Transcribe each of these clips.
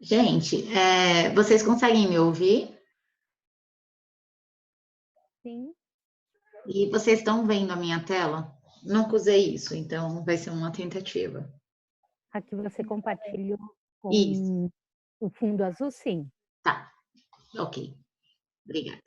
Gente, vocês conseguem me ouvir? Sim. E vocês estão vendo a minha tela? Nunca usei isso, então vai ser uma tentativa. Aqui você compartilhou Isso. com o fundo azul, sim. Tá, ok. Obrigada.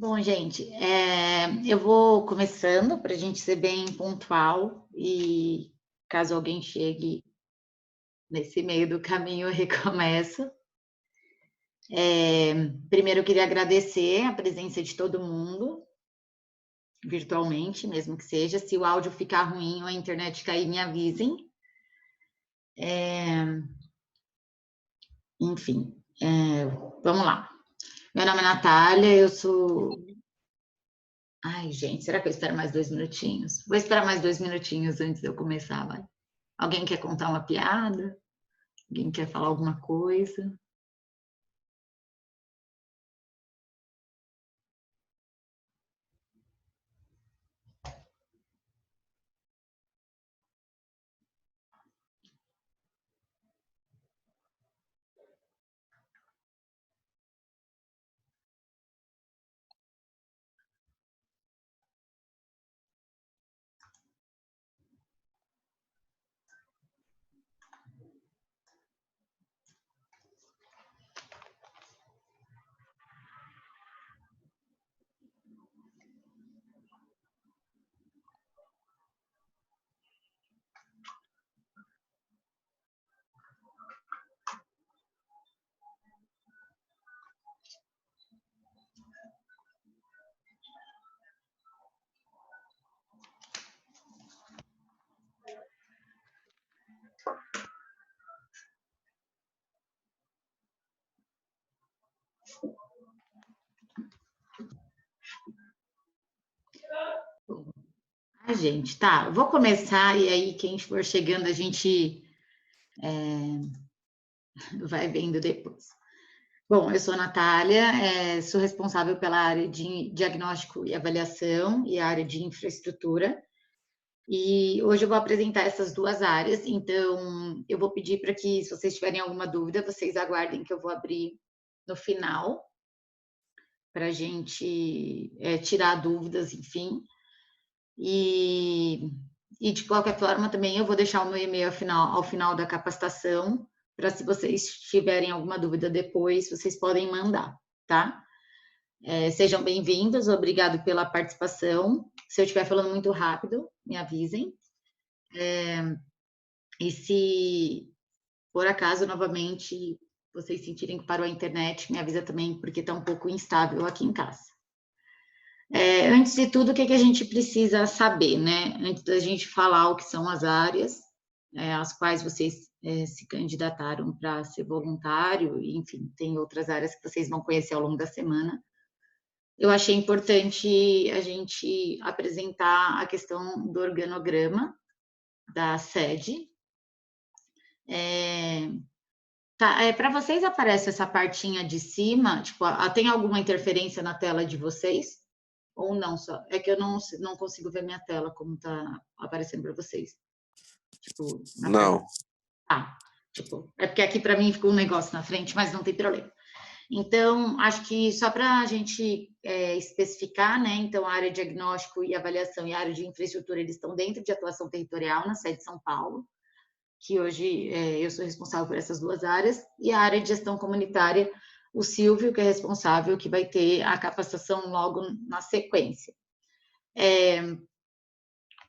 Bom, gente, eu vou começando para a gente ser bem pontual e caso alguém chegue nesse meio do caminho, eu recomeço. Primeiro, eu queria agradecer a presença de todo mundo, virtualmente, mesmo que seja. Se o áudio ficar ruim ou a internet cair, me avisem. Enfim, vamos lá. Meu nome é Natália, eu sou... Ai, gente, será que eu espero mais 2 minutinhos? Vou esperar mais 2 minutinhos antes de eu começar, vai. Alguém quer contar uma piada? Alguém quer falar alguma coisa? Gente, tá. Vou começar e aí quem for chegando a gente vai vendo depois. Bom, eu sou a Natália, sou responsável pela área de diagnóstico e avaliação e a área de infraestrutura. E hoje eu vou apresentar essas duas áreas, então eu vou pedir para que, se vocês tiverem alguma dúvida, vocês aguardem que eu vou abrir no final, para a gente tirar dúvidas, enfim. E de qualquer forma, também eu vou deixar o meu e-mail ao final da capacitação, para se vocês tiverem alguma dúvida depois, vocês podem mandar, tá? Sejam bem-vindos, obrigado pela participação. Se eu estiver falando muito rápido, me avisem. E se por acaso, novamente, vocês sentirem que parou a internet, me avisa também, porque está um pouco instável aqui em casa. Antes de tudo, o que a gente precisa saber, né? Antes da gente falar o que são as áreas, as quais vocês se candidataram para ser voluntário, e, enfim, tem outras áreas que vocês vão conhecer ao longo da semana. Eu achei importante a gente apresentar a questão do organograma da sede. Para vocês aparece essa partinha de cima, tipo, tem alguma interferência na tela de vocês? Ou não só? É que eu não consigo ver minha tela como está aparecendo para vocês. Tipo, não. Tipo, é porque aqui para mim ficou um negócio na frente, mas não tem problema. Então, acho que só para a gente especificar, né? Então, a área de diagnóstico e avaliação e a área de infraestrutura, eles estão dentro de atuação territorial na sede de São Paulo, que hoje eu sou responsável por essas duas áreas, e a área de gestão comunitária, o Silvio, que é responsável, que vai ter a capacitação logo na sequência.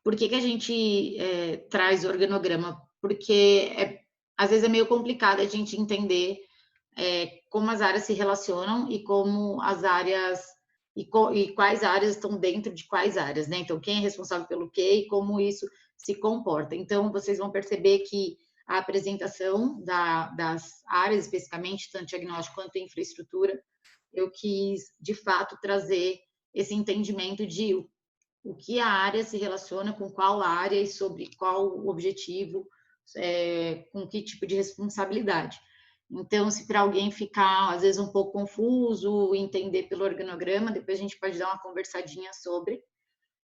Por que a gente traz o organograma? Porque às vezes é meio complicado a gente entender como as áreas se relacionam e como as áreas e quais áreas estão dentro de quais áreas, né? Então, quem é responsável pelo quê e como isso se comporta. Então, vocês vão perceber que a apresentação das áreas, especificamente, tanto diagnóstico quanto infraestrutura, eu quis, de fato, trazer esse entendimento de o que a área se relaciona com qual área e sobre qual objetivo, com que tipo de responsabilidade. Então, se para alguém ficar, às vezes, um pouco confuso, entender pelo organograma, depois a gente pode dar uma conversadinha sobre,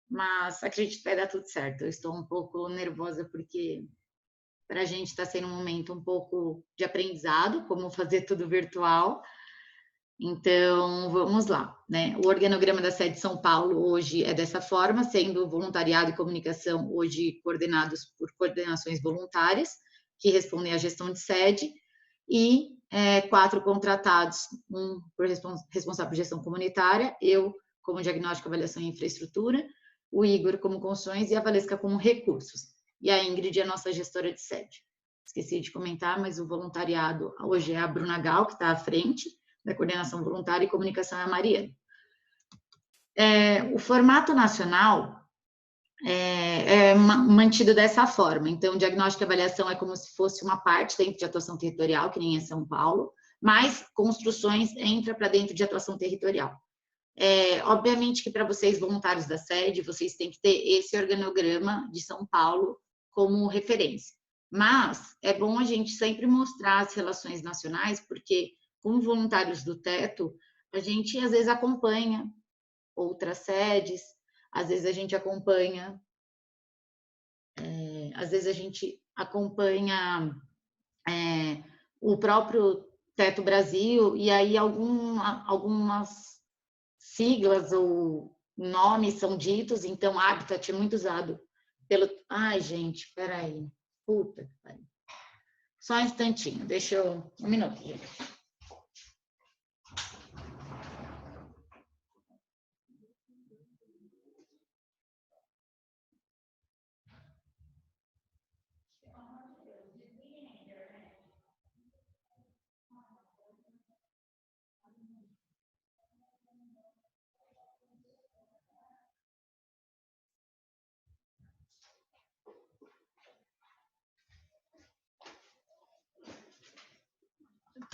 mas acredito que vai dar tudo certo. Eu estou um pouco nervosa porque para a gente está sendo um momento um pouco de aprendizado, como fazer tudo virtual. Então, vamos lá, né? O organograma da sede de São Paulo hoje é dessa forma, sendo voluntariado e comunicação hoje coordenados por coordenações voluntárias, que respondem à gestão de sede, e 4 contratados, um responsável por gestão comunitária, eu como diagnóstico, avaliação e infraestrutura, o Igor como construções e a Valesca como recursos. E a Ingrid é a nossa gestora de sede. Esqueci de comentar, mas o voluntariado hoje é a Bruna Gal, que está à frente da coordenação voluntária, e comunicação é a Mariana. O formato nacional é mantido dessa forma. Então, diagnóstico e avaliação é como se fosse uma parte dentro de atuação territorial, que nem é São Paulo, mas construções entra para dentro de atuação territorial. Obviamente que para vocês, voluntários da sede, vocês têm que ter esse organograma de São Paulo como referência. Mas é bom a gente sempre mostrar as relações nacionais, porque, como voluntários do teto, a gente às vezes acompanha outras sedes, às vezes a gente acompanha o próprio Teto Brasil, e aí algumas siglas ou nomes são ditos, então Habitat é muito usado pelo... Ai, gente, peraí. Puta que pariu. Só um instantinho, deixa eu... Um minuto, gente.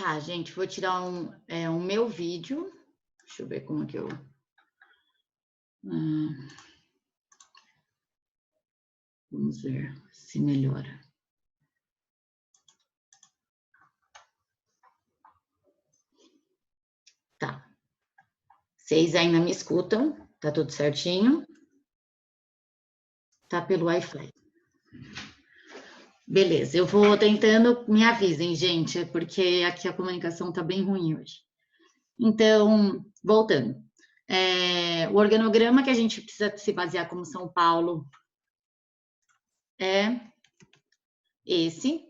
Tá, gente, vou tirar o meu vídeo. Deixa eu ver como que eu... vamos ver se melhora. Tá. Vocês ainda me escutam? Tá tudo certinho? Tá pelo Wi-Fi. Beleza, eu vou tentando, me avisem, gente, porque aqui a comunicação tá bem ruim hoje. Então, voltando. O organograma que a gente precisa se basear como São Paulo é esse,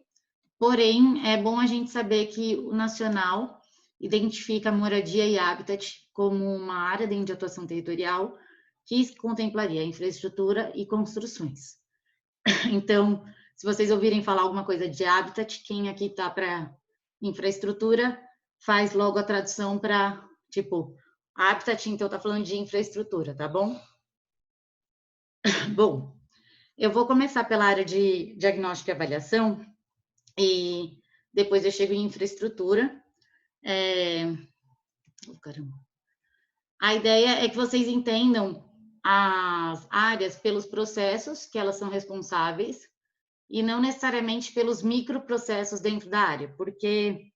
porém, é bom a gente saber que o nacional identifica moradia e habitat como uma área dentro de atuação territorial que contemplaria infraestrutura e construções. Então, se vocês ouvirem falar alguma coisa de habitat, quem aqui está para infraestrutura, faz logo a tradução para, tipo, habitat, então está falando de infraestrutura, tá bom? Bom, eu vou começar pela área de diagnóstico e avaliação, e depois eu chego em infraestrutura. Caramba. A ideia é que vocês entendam as áreas pelos processos que elas são responsáveis e não necessariamente pelos microprocessos dentro da área, porque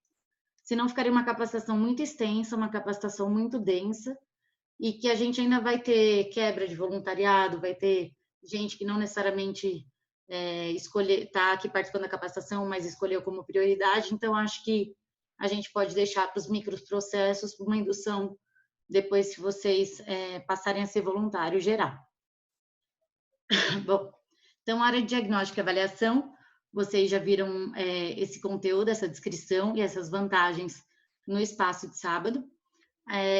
senão ficaria uma capacitação muito extensa, uma capacitação muito densa, e que a gente ainda vai ter quebra de voluntariado, vai ter gente que não necessariamente está aqui participando da capacitação, mas escolheu como prioridade. Então, acho que a gente pode deixar para os microprocessos uma indução depois, se vocês passarem a ser voluntário geral. Bom, então, a área de diagnóstico e avaliação, vocês já viram esse conteúdo, essa descrição e essas vantagens no espaço de sábado.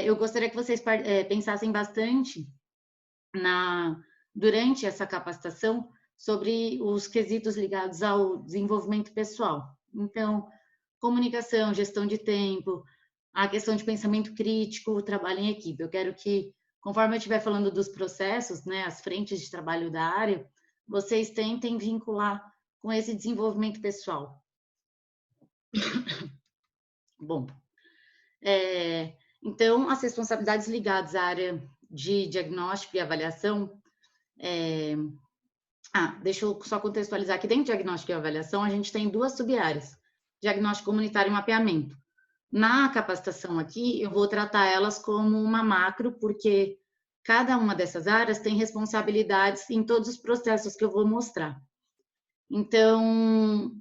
Eu gostaria que vocês pensassem bastante durante essa capacitação sobre os quesitos ligados ao desenvolvimento pessoal. Então, comunicação, gestão de tempo, a questão de pensamento crítico, trabalho em equipe. Eu quero que, conforme eu estiver falando dos processos, né, as frentes de trabalho da área, vocês tentem vincular com esse desenvolvimento pessoal. Bom, então, as responsabilidades ligadas à área de diagnóstico e avaliação, deixa eu só contextualizar aqui, dentro de diagnóstico e avaliação, a gente tem duas sub-áreas, diagnóstico comunitário e mapeamento. Na capacitação aqui, eu vou tratar elas como uma macro, porque cada uma dessas áreas tem responsabilidades em todos os processos que eu vou mostrar. Então,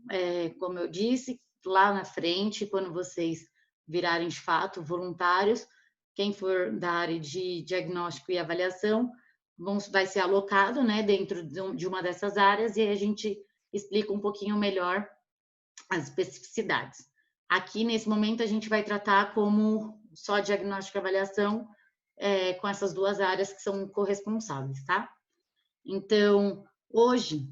como eu disse, lá na frente, quando vocês virarem de fato voluntários, quem for da área de diagnóstico e avaliação vai ser alocado, né, dentro de uma dessas áreas, e aí a gente explica um pouquinho melhor as especificidades. Aqui, nesse momento, a gente vai tratar como só diagnóstico e avaliação com essas duas áreas que são corresponsáveis, tá? Então, hoje,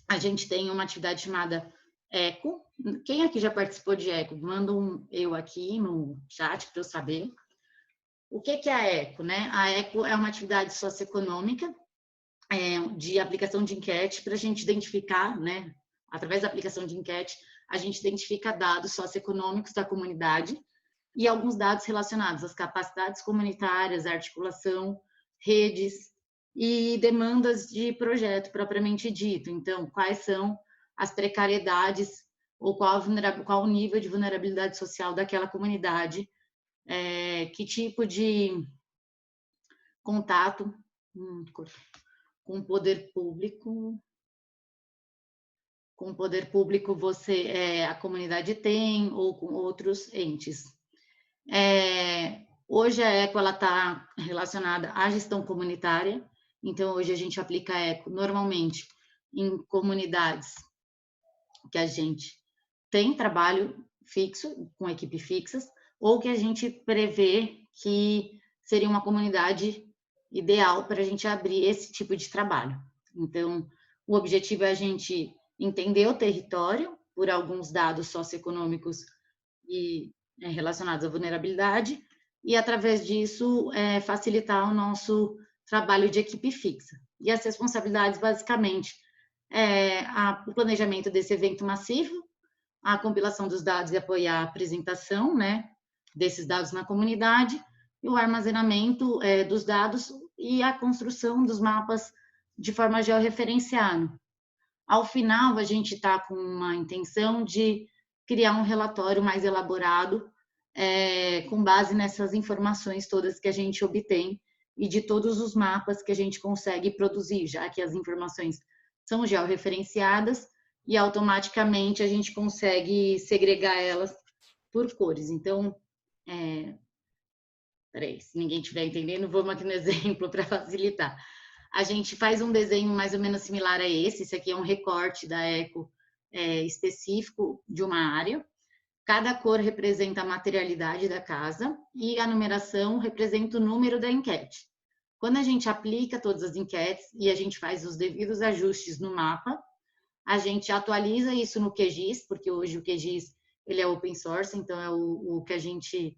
a gente tem uma atividade chamada ECO. Quem aqui já participou de ECO? Manda um eu aqui no chat para eu saber. O que é a ECO, né? A ECO é uma atividade socioeconômica de aplicação de enquete para a gente identificar, né? Através da aplicação de enquete, a gente identifica dados socioeconômicos da comunidade e alguns dados relacionados às capacidades comunitárias, articulação, redes e demandas de projeto propriamente dito. Então, quais são as precariedades ou qual o nível de vulnerabilidade social daquela comunidade, que tipo de contato com o poder público a comunidade tem, ou com outros entes. Hoje a ECO está relacionada à gestão comunitária, então hoje a gente aplica a ECO normalmente em comunidades que a gente tem trabalho fixo, com equipe fixas, ou que a gente prevê que seria uma comunidade ideal para a gente abrir esse tipo de trabalho. Então, o objetivo é a gente entender o território por alguns dados socioeconômicos e relacionados à vulnerabilidade e, através disso, facilitar o nosso trabalho de equipe fixa. E as responsabilidades, basicamente, o planejamento desse evento massivo, a compilação dos dados e apoiar a apresentação, né, desses dados na comunidade, e o armazenamento dos dados e a construção dos mapas de forma georreferenciada. Ao final, a gente está com uma intenção de criar um relatório mais elaborado, com base nessas informações todas que a gente obtém e de todos os mapas que a gente consegue produzir, já que as informações são georreferenciadas e automaticamente a gente consegue segregar elas por cores. Então, peraí, se ninguém estiver entendendo, vamos aqui no exemplo para facilitar. A gente faz um desenho mais ou menos similar a esse aqui é um recorte da Eco específico de uma área. Cada cor representa a materialidade da casa e a numeração representa o número da enquete. Quando a gente aplica todas as enquetes e a gente faz os devidos ajustes no mapa, a gente atualiza isso no QGIS, porque hoje o QGIS ele é open source, então é o que a gente...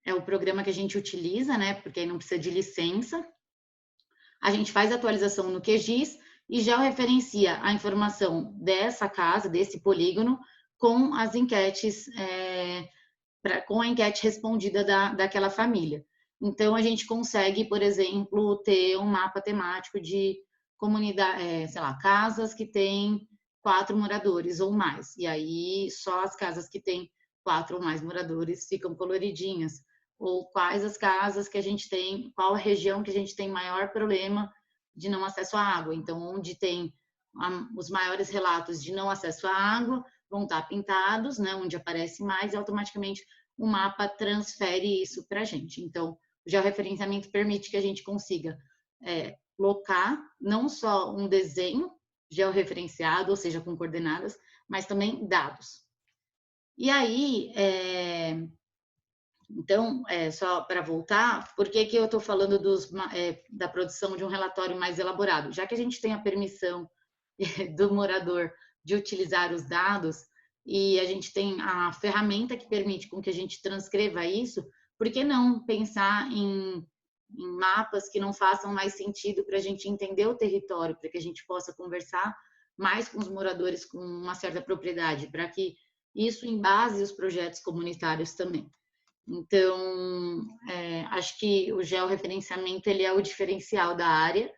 é o programa que a gente utiliza, né? Porque aí não precisa de licença. A gente faz a atualização no QGIS e já referencia a informação dessa casa, desse polígono, com as enquetes, com a enquete respondida daquela família. Então, a gente consegue, por exemplo, ter um mapa temático de comunidade, sei lá, casas que têm 4 moradores ou mais. E aí, só as casas que têm 4 ou mais moradores ficam coloridinhas. Ou quais as casas que a gente tem, qual a região que a gente tem maior problema de não acesso à água. Então, onde tem os maiores relatos de não acesso à água, vão estar pintados, né, onde aparece mais, e automaticamente o mapa transfere isso para a gente. Então, o georreferenciamento permite que a gente consiga locar não só um desenho georreferenciado, ou seja, com coordenadas, mas também dados. E aí, então, só para voltar, por que eu estou falando da produção de um relatório mais elaborado? Já que a gente tem a permissão do morador de utilizar os dados e a gente tem a ferramenta que permite com que a gente transcreva isso, por que não pensar em mapas que não façam mais sentido para a gente entender o território, para que a gente possa conversar mais com os moradores com uma certa propriedade, para que isso embase os projetos comunitários também. Então, acho que o georreferenciamento ele é o diferencial da área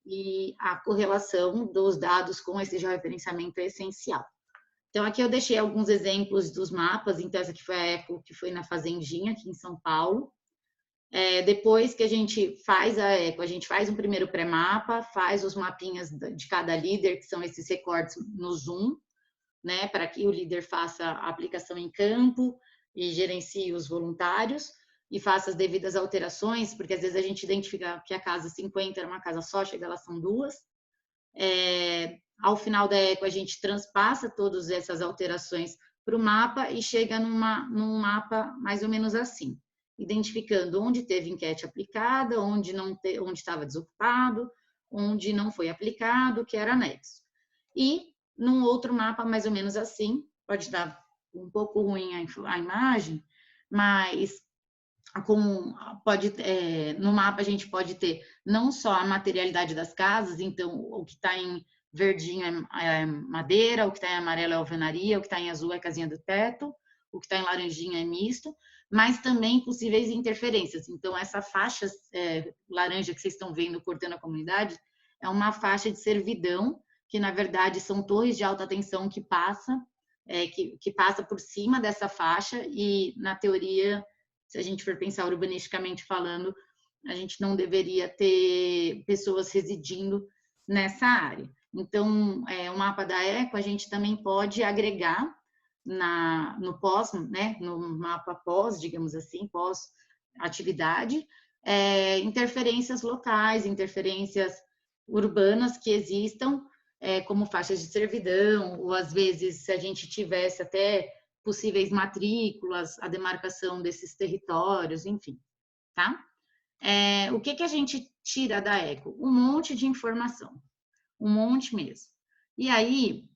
e a correlação dos dados com esse georreferenciamento é essencial. Então, aqui eu deixei alguns exemplos dos mapas. Então, essa aqui foi a Eco, que foi na Fazendinha, aqui em São Paulo. Depois que a gente faz a Eco, a gente faz um primeiro pré-mapa, faz os mapinhas de cada líder, que são esses recortes no Zoom, né, para que o líder faça a aplicação em campo e gerencie os voluntários e faça as devidas alterações, porque às vezes a gente identifica que a casa 50 era uma casa só, chega lá são 2. Ao final da Eco, a gente transpassa todas essas alterações para o mapa e chega num mapa mais ou menos assim, identificando onde teve enquete aplicada, onde estava desocupado, onde não foi aplicado, que era anexo. E num outro mapa mais ou menos assim, pode estar um pouco ruim a imagem, mas no mapa a gente pode ter não só a materialidade das casas, então o que está em verdinho é madeira, o que está em amarelo é alvenaria, o que está em azul é casinha do teto, o que está em laranjinha é misto, mas também possíveis interferências. Então, essa faixa laranja que vocês estão vendo cortando a comunidade é uma faixa de servidão, que na verdade são torres de alta tensão que passa por cima dessa faixa e, na teoria, se a gente for pensar urbanisticamente falando, a gente não deveria ter pessoas residindo nessa área. Então, o mapa da Eco, a gente também pode agregar no pós, né, no mapa pós, digamos assim, pós-atividade, interferências locais, interferências urbanas que existam, como faixas de servidão, ou às vezes, se a gente tivesse até possíveis matrículas, a demarcação desses territórios, enfim, tá? O que a gente tira da Eco? Um monte de informação, um monte mesmo. E aí,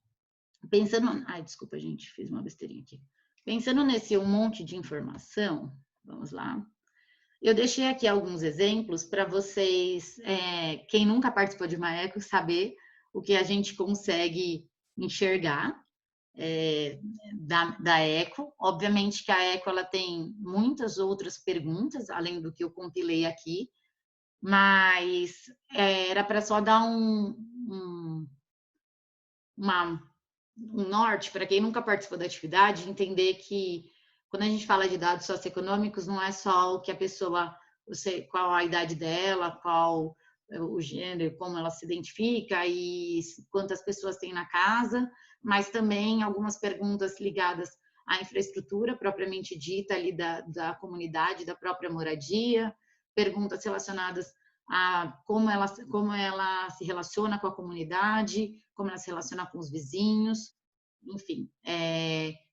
pensando... Ai, desculpa, gente, fiz uma besteirinha aqui. Pensando nesse um monte de informação, vamos lá. Eu deixei aqui alguns exemplos para vocês, quem nunca participou de uma Eco, saber o que a gente consegue enxergar da Eco. Obviamente que a Eco ela tem muitas outras perguntas, além do que eu compilei aqui, mas era para só dar um norte para quem nunca participou da atividade, entender que quando a gente fala de dados socioeconômicos, não é só o que a pessoa, qual a idade dela, qual o gênero, como ela se identifica e quantas pessoas tem na casa, mas também algumas perguntas ligadas à infraestrutura propriamente dita ali da comunidade, da própria moradia, perguntas relacionadas a como ela se relaciona com a comunidade, como ela se relaciona com os vizinhos, enfim,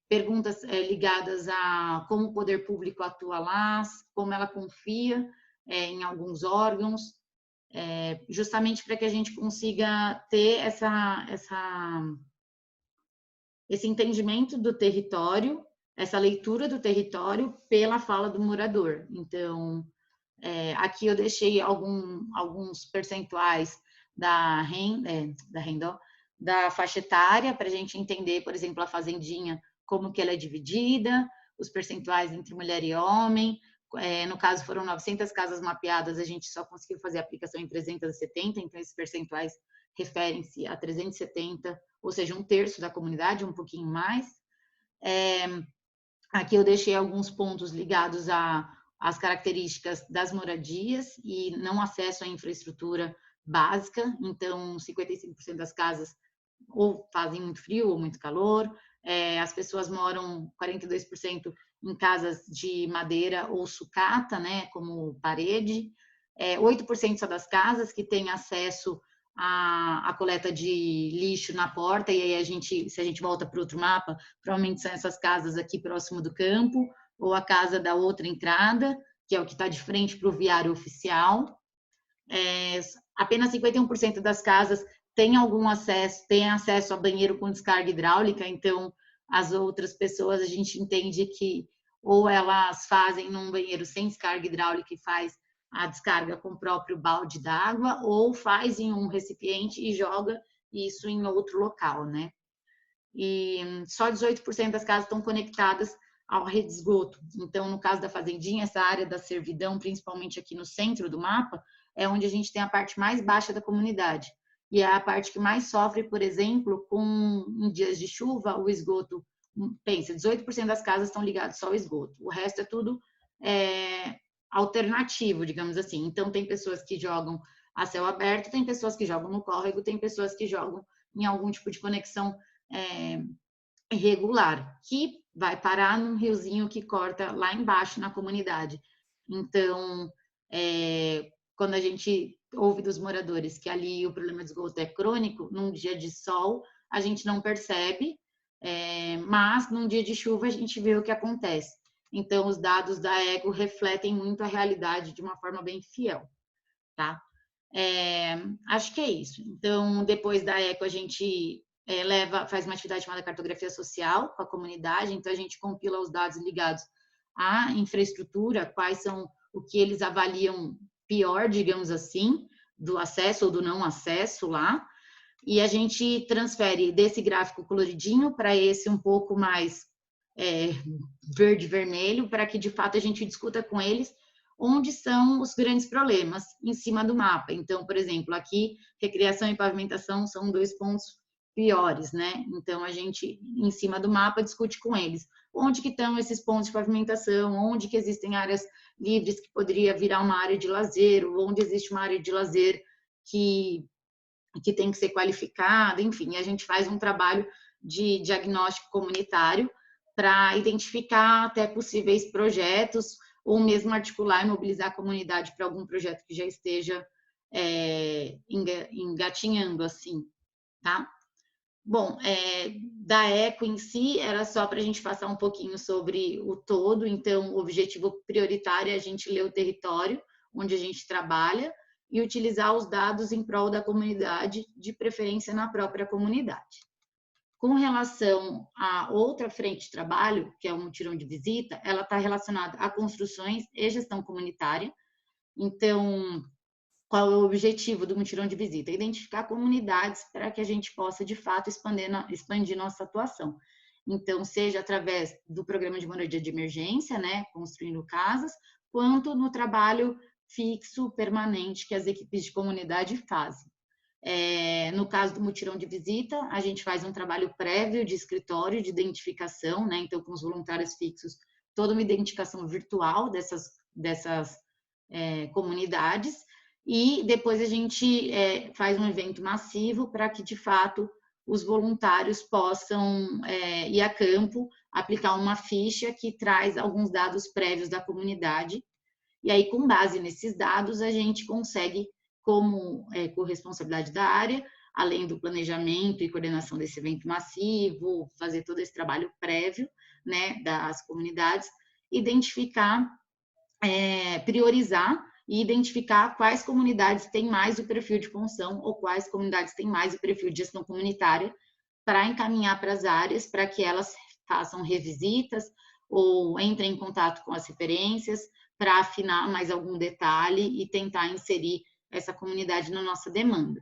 perguntas ligadas a como o poder público atua lá, como ela confia em alguns órgãos, justamente para que a gente consiga ter esse entendimento do território, essa leitura do território pela fala do morador. Então, aqui eu deixei alguns percentuais da renda, da faixa etária, para a gente entender, por exemplo, a fazendinha, como que ela é dividida, os percentuais entre mulher e homem. No caso, foram 900 casas mapeadas, a gente só conseguiu fazer a aplicação em 370, então esses percentuais referem-se a 370, ou seja, um terço da comunidade, um pouquinho mais. Aqui eu deixei alguns pontos ligados às características das moradias e não acesso à infraestrutura básica, então 55% das casas ou fazem muito frio ou muito calor, as pessoas moram 42% em casas de madeira ou sucata, né, como parede, 8% só das casas que têm acesso à coleta de lixo na porta, e aí se a gente volta para outro mapa, provavelmente são essas casas aqui próximo do campo, ou a casa da outra entrada, que é o que está de frente para o viário oficial. Apenas 51% das casas têm acesso a banheiro com descarga hidráulica, então as outras pessoas a gente entende que ou elas fazem num banheiro sem descarga hidráulica e faz a descarga com o próprio balde d'água, ou faz em um recipiente e joga isso em outro local, né? E só 18% das casas estão conectadas ao rede de esgoto. Então, no caso da fazendinha, essa área da servidão, principalmente aqui no centro do mapa, é onde a gente tem a parte mais baixa da comunidade. E é a parte que mais sofre, por exemplo, em dias de chuva, o esgoto. Pensa, 18% das casas estão ligadas só ao esgoto. O resto é tudo alternativo, digamos assim. Então, tem pessoas que jogam a céu aberto, tem pessoas que jogam no córrego, tem pessoas que jogam em algum tipo de conexão irregular, que vai parar num riozinho que corta lá embaixo na comunidade. Então, quando a gente ouve dos moradores que ali o problema de esgoto é crônico, num dia de sol a gente não percebe, mas num dia de chuva a gente vê o que acontece. Então, os dados da Ego refletem muito a realidade de uma forma bem fiel, tá? Acho que é isso. Então, depois da Eco, a gente faz uma atividade chamada cartografia social com a comunidade. Então, a gente compila os dados ligados à infraestrutura, quais são o que eles avaliam pior, digamos assim, do acesso ou do não acesso lá. E a gente transfere desse gráfico coloridinho para esse um pouco mais verde-vermelho, para que, de fato, a gente discuta com eles onde são os grandes problemas em cima do mapa. Então, por exemplo, aqui, recreação e pavimentação são 2 pontos piores, né? Então, a gente, em cima do mapa, discute com eles. Onde que estão esses pontos de pavimentação? Onde que existem áreas livres que poderia virar uma área de lazer? Ou onde existe uma área de lazer que tem que ser qualificada? Enfim, a gente faz um trabalho de diagnóstico comunitário para identificar até possíveis projetos ou mesmo articular e mobilizar a comunidade para algum projeto que já esteja engatinhando, assim, tá? Bom, da Eco em si, era só para a gente passar um pouquinho sobre o todo. Então, o objetivo prioritário é a gente ler o território onde a gente trabalha e utilizar os dados em prol da comunidade, de preferência na própria comunidade. Com relação a outra frente de trabalho, que é o mutirão de visita, ela está relacionada a construções e gestão comunitária. Então, qual é o objetivo do mutirão de visita? Identificar comunidades para que a gente possa, de fato, expandir nossa atuação. Então, seja através do programa de moradia de emergência, né, construindo casas, quanto no trabalho fixo, permanente, que as equipes de comunidade fazem. No caso do mutirão de visita, a gente faz um trabalho prévio de escritório, de identificação, né? Então, com os voluntários fixos, toda uma identificação virtual dessas comunidades, e depois a gente faz um evento massivo para que, de fato, os voluntários possam ir a campo, aplicar uma ficha que traz alguns dados prévios da comunidade, e aí, com base nesses dados, a gente consegue, como corresponsabilidade da área, além do planejamento e coordenação desse evento massivo, fazer todo esse trabalho prévio, né, das comunidades, identificar, priorizar e identificar quais comunidades têm mais o perfil de função ou quais comunidades têm mais o perfil de gestão comunitária, para encaminhar para as áreas, para que elas façam revisitas ou entrem em contato com as referências, para afinar mais algum detalhe e tentar inserir essa comunidade na nossa demanda.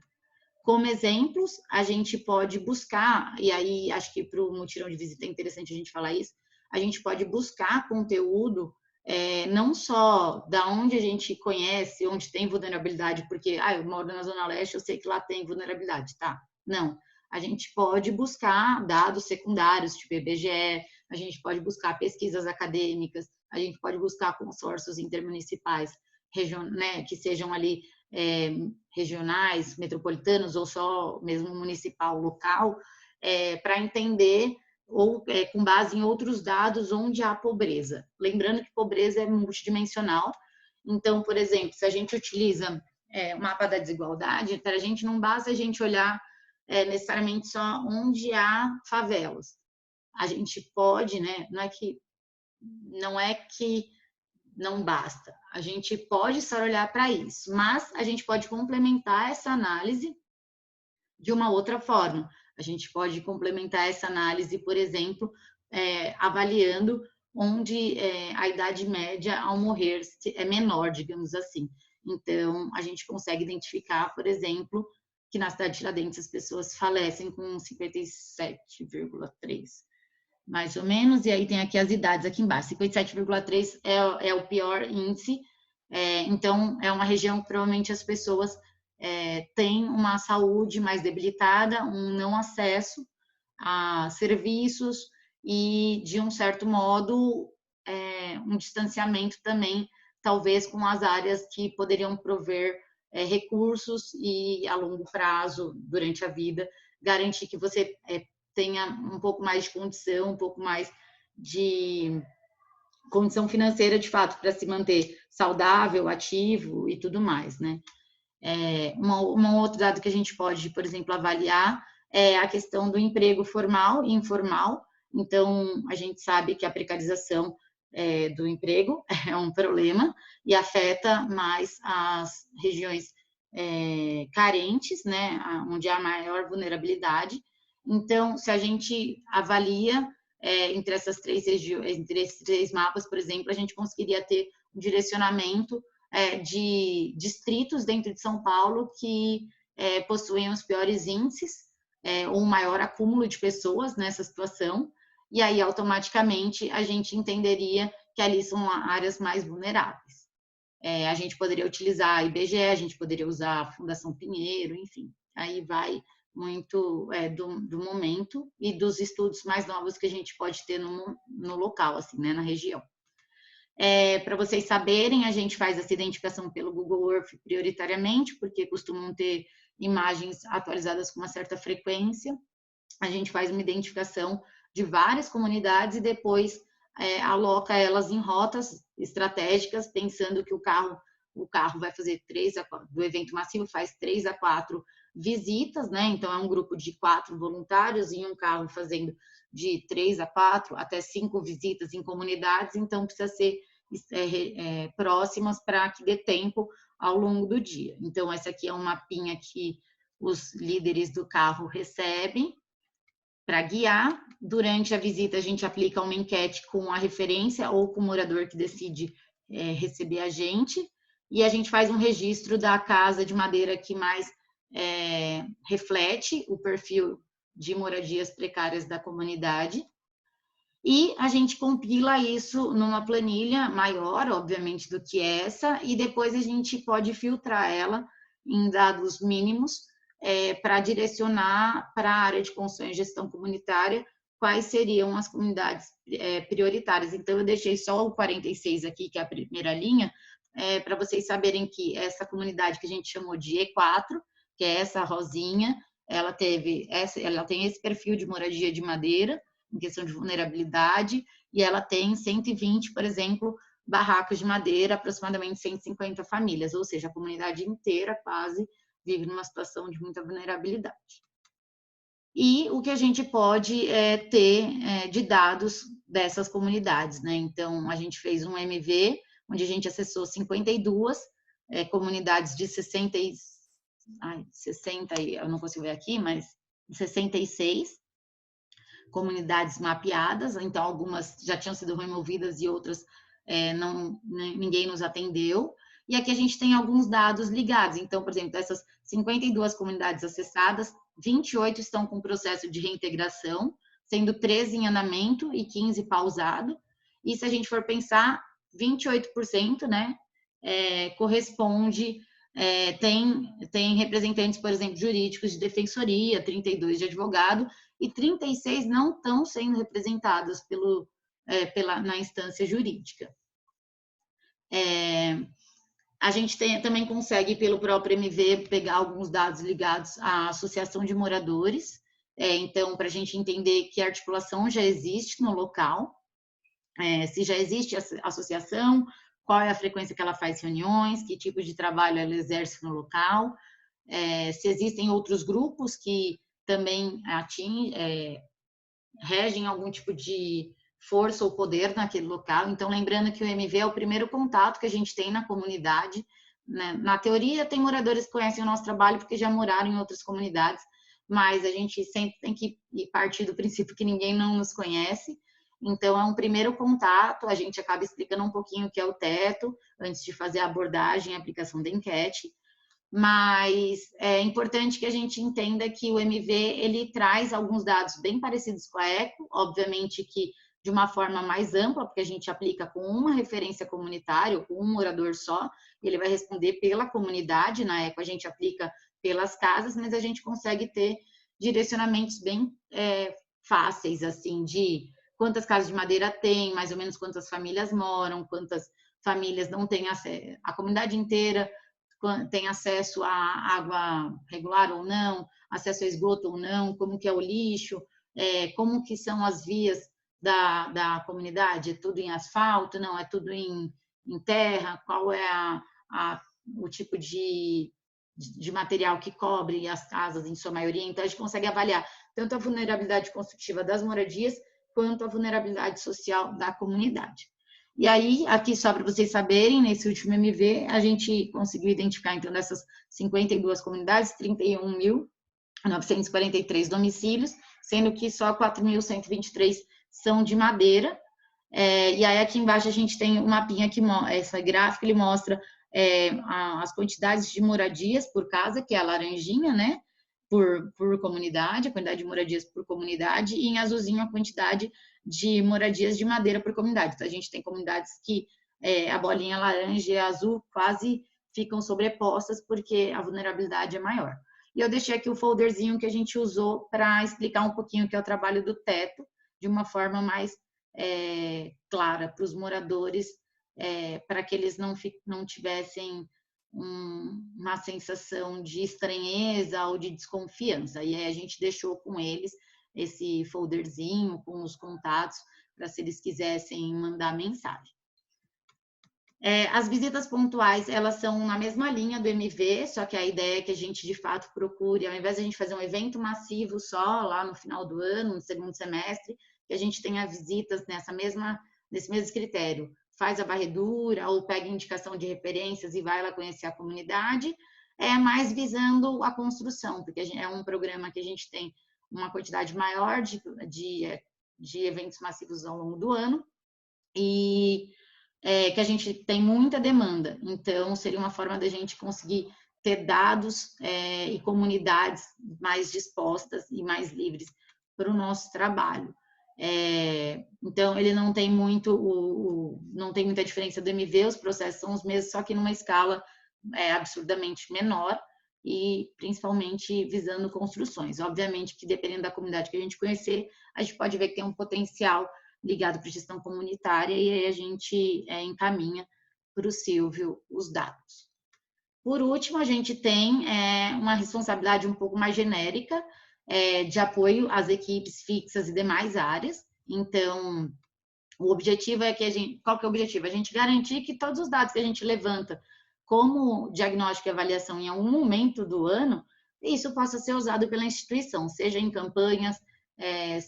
Como exemplos, a gente pode buscar, e aí acho que para o mutirão de visita é interessante a gente falar isso, a gente pode buscar conteúdo, não só da onde a gente conhece, onde tem vulnerabilidade, porque eu moro na Zona Leste, eu sei que lá tem vulnerabilidade, tá? Não. A gente pode buscar dados secundários, tipo IBGE, a gente pode buscar pesquisas acadêmicas, a gente pode buscar consórcios intermunicipais, né, que sejam ali regionais, metropolitanos ou só mesmo municipal, local, para entender ou com base em outros dados onde há pobreza. Lembrando que pobreza é multidimensional. Então, por exemplo, se a gente utiliza o mapa da desigualdade, para a gente não basta a gente olhar necessariamente só onde há favelas. A gente pode, né? Não é que não basta. A gente pode só olhar para isso, mas a gente pode complementar essa análise de uma outra forma. A gente pode complementar essa análise, por exemplo, avaliando onde a idade média ao morrer é menor, digamos assim. Então, a gente consegue identificar, por exemplo, que na cidade de Tiradentes as pessoas falecem com 57,3, mais ou menos, e aí tem aqui as idades aqui embaixo. 57,3 é o pior índice, então é uma região que provavelmente as pessoas têm uma saúde mais debilitada, um não acesso a serviços e, de um certo modo, um distanciamento também, talvez com as áreas que poderiam prover recursos e, a longo prazo, durante a vida, garantir que você tenha um pouco mais de condição, um pouco mais de condição financeira, de fato, para se manter saudável, ativo e tudo mais, né? Um outro dado que a gente pode, por exemplo, avaliar é a questão do emprego formal e informal. Então, a gente sabe que a precarização do emprego é um problema e afeta mais as regiões carentes, né, onde há maior vulnerabilidade. Então, se a gente avalia entre essas três regiões, entre esses três mapas, por exemplo, a gente conseguiria ter um direcionamento de distritos dentro de São Paulo que possuem os piores índices ou um maior acúmulo de pessoas nessa situação, e aí automaticamente a gente entenderia que ali são áreas mais vulneráveis. A gente poderia utilizar a IBGE, a gente poderia usar a Fundação Pinheiro, enfim, aí vai muito do momento e dos estudos mais novos que a gente pode ter no local, assim, né, na região. Para vocês saberem, a gente faz essa identificação pelo Google Earth prioritariamente, porque costumam ter imagens atualizadas com uma certa frequência. A gente faz uma identificação de várias comunidades e depois aloca elas em rotas estratégicas, pensando que o carro vai fazer 3 a 4, do evento massivo faz 3 a 4 visitas, né? Então é um grupo de 4 voluntários em um carro fazendo de 3 a 4 até 5 visitas em comunidades, então precisa ser próximas para que dê tempo ao longo do dia. Então essa aqui é um mapinha que os líderes do carro recebem para guiar. Durante a visita, a gente aplica uma enquete com a referência ou com o morador que decide receber a gente. e a gente faz um registro da casa de madeira que mais reflete o perfil de moradias precárias da comunidade. E a gente compila isso numa planilha maior, obviamente, do que essa, e depois a gente pode filtrar ela em dados mínimos para direcionar para a área de construção e gestão comunitária quais seriam as comunidades prioritárias. Então, eu deixei só o 46 aqui, que é a primeira linha, para vocês saberem que essa comunidade que a gente chamou de E4, que é essa rosinha, ela tem esse perfil de moradia de madeira, em questão de vulnerabilidade, e ela tem 120, por exemplo, barracos de madeira, aproximadamente 150 famílias, ou seja, a comunidade inteira quase vive numa situação de muita vulnerabilidade. E o que a gente pode ter de dados dessas comunidades, né? Então, a gente fez um MV, onde a gente acessou 52 comunidades de 60, eu não consigo ver aqui, mas 66 comunidades mapeadas, então algumas já tinham sido removidas e outras ninguém nos atendeu. E aqui a gente tem alguns dados ligados. Então, por exemplo, dessas 52 comunidades acessadas, 28 estão com processo de reintegração, sendo 13 em andamento e 15 pausado. E se a gente for pensar, 28%, né, corresponde, tem representantes, por exemplo, jurídicos de defensoria, 32 de advogado, e 36 não estão sendo representados na instância jurídica. A gente também consegue, pelo próprio MV, pegar alguns dados ligados à associação de moradores, então, para a gente entender que a articulação já existe no local, se já existe a associação, qual é a frequência que ela faz reuniões, que tipo de trabalho ela exerce no local, se existem outros grupos que também regem algum tipo de força ou poder naquele local. Então, lembrando que o MV é o primeiro contato que a gente tem na comunidade, né? Na teoria, tem moradores que conhecem o nosso trabalho porque já moraram em outras comunidades, mas a gente sempre tem que partir do princípio que ninguém não nos conhece. Então, é um primeiro contato, a gente acaba explicando um pouquinho o que é o teto, antes de fazer a abordagem e a aplicação da enquete. Mas é importante que a gente entenda que o MV ele traz alguns dados bem parecidos com a ECO, obviamente que de uma forma mais ampla, porque a gente aplica com uma referência comunitária, com um morador só, ele vai responder pela comunidade, na ECO a gente aplica pelas casas, mas a gente consegue ter direcionamentos bem fáceis, assim, de quantas casas de madeira tem, mais ou menos quantas famílias moram, quantas famílias não têm acesso, a comunidade inteira tem acesso à água regular ou não, acesso a esgoto ou não, como que é o lixo, como que são as vias da comunidade, é tudo em asfalto, não, é tudo em terra, qual é o tipo de material que cobre as casas em sua maioria. Então, a gente consegue avaliar tanto a vulnerabilidade construtiva das moradias, quanto a vulnerabilidade social da comunidade. E aí, aqui só para vocês saberem, nesse último MV, a gente conseguiu identificar, então, dessas 52 comunidades, 31.943 domicílios, sendo que só 4.123 são de madeira. E aí, aqui embaixo, a gente tem um mapinha que esse gráfico, ele mostra as quantidades de moradias por casa, que é a laranjinha, né? Por comunidade, a quantidade de moradias por comunidade, e em azulzinho a quantidade de moradias de madeira por comunidade. Então, a gente tem comunidades que a bolinha laranja e azul quase ficam sobrepostas porque a vulnerabilidade é maior. E eu deixei aqui o folderzinho que a gente usou para explicar um pouquinho o que é o trabalho do teto, de uma forma mais clara para os moradores, para que eles não tivessem uma sensação de estranheza ou de desconfiança. E aí a gente deixou com eles esse folderzinho com os contatos para se eles quisessem mandar mensagem. As visitas pontuais, elas são na mesma linha do MV, só que a ideia é que a gente, de fato, procure, ao invés de a gente fazer um evento massivo só lá no final do ano, no segundo semestre, que a gente tenha visitas nesse mesmo critério. Faz a varredura ou pega indicação de referências e vai lá conhecer a comunidade, mais visando a construção, porque é um programa que a gente tem uma quantidade maior de eventos massivos ao longo do ano, e que a gente tem muita demanda. Então, seria uma forma da gente conseguir ter dados e comunidades mais dispostas e mais livres para o nosso trabalho. Então, ele não tem não tem muita diferença do MV, os processos são os mesmos, só que numa escala absurdamente menor e principalmente visando construções. Obviamente que dependendo da comunidade que a gente conhecer, a gente pode ver que tem um potencial ligado para gestão comunitária e aí a gente encaminha para o Silvio os dados. Por último, a gente tem uma responsabilidade um pouco mais genérica de apoio às equipes fixas e demais áreas. Então, o objetivo é que qual que é o objetivo? A gente garantir que todos os dados que a gente levanta como diagnóstico e avaliação em algum momento do ano, isso possa ser usado pela instituição, seja em campanhas,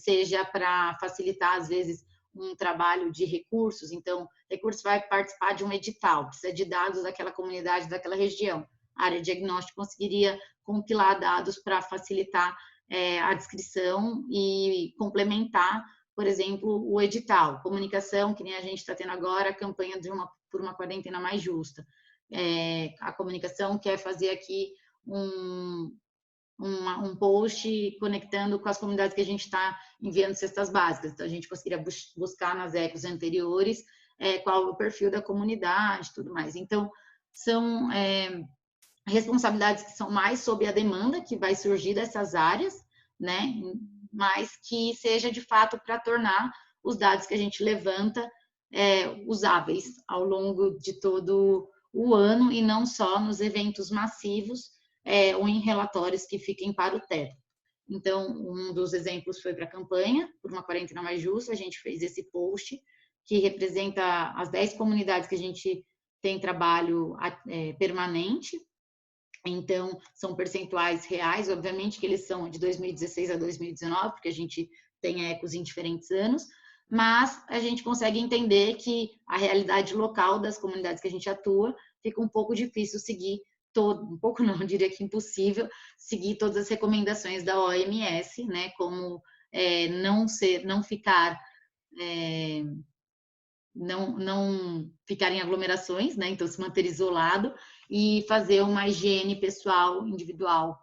seja para facilitar, às vezes, um trabalho de recursos. Então, recurso vai participar de um edital, precisa de dados daquela comunidade, daquela região. A área de diagnóstico conseguiria compilar dados para facilitar a descrição e complementar, por exemplo, o edital. Comunicação, que nem a gente está tendo agora, a campanha por uma quarentena mais justa. A comunicação quer fazer aqui um post conectando com as comunidades que a gente está enviando cestas básicas. Então, a gente conseguiria buscar nas ecos anteriores qual é o perfil da comunidade, tudo mais. Então, são responsabilidades que são mais sob a demanda que vai surgir dessas áreas, né? Mas que seja de fato para tornar os dados que a gente levanta usáveis ao longo de todo o ano e não só nos eventos massivos ou em relatórios que fiquem para o teto. Então, um dos exemplos foi para a campanha, por uma quarentena mais justa, a gente fez esse post que representa as 10 comunidades que a gente tem trabalho permanente. Então, são percentuais reais, obviamente que eles são de 2016 a 2019, porque a gente tem ecos em diferentes anos, mas a gente consegue entender que a realidade local das comunidades que a gente atua fica um pouco difícil seguir um pouco não, eu diria que impossível seguir todas as recomendações da OMS, né, como não ficar não ficar em aglomerações, né? Então se manter isolado e fazer uma higiene pessoal individual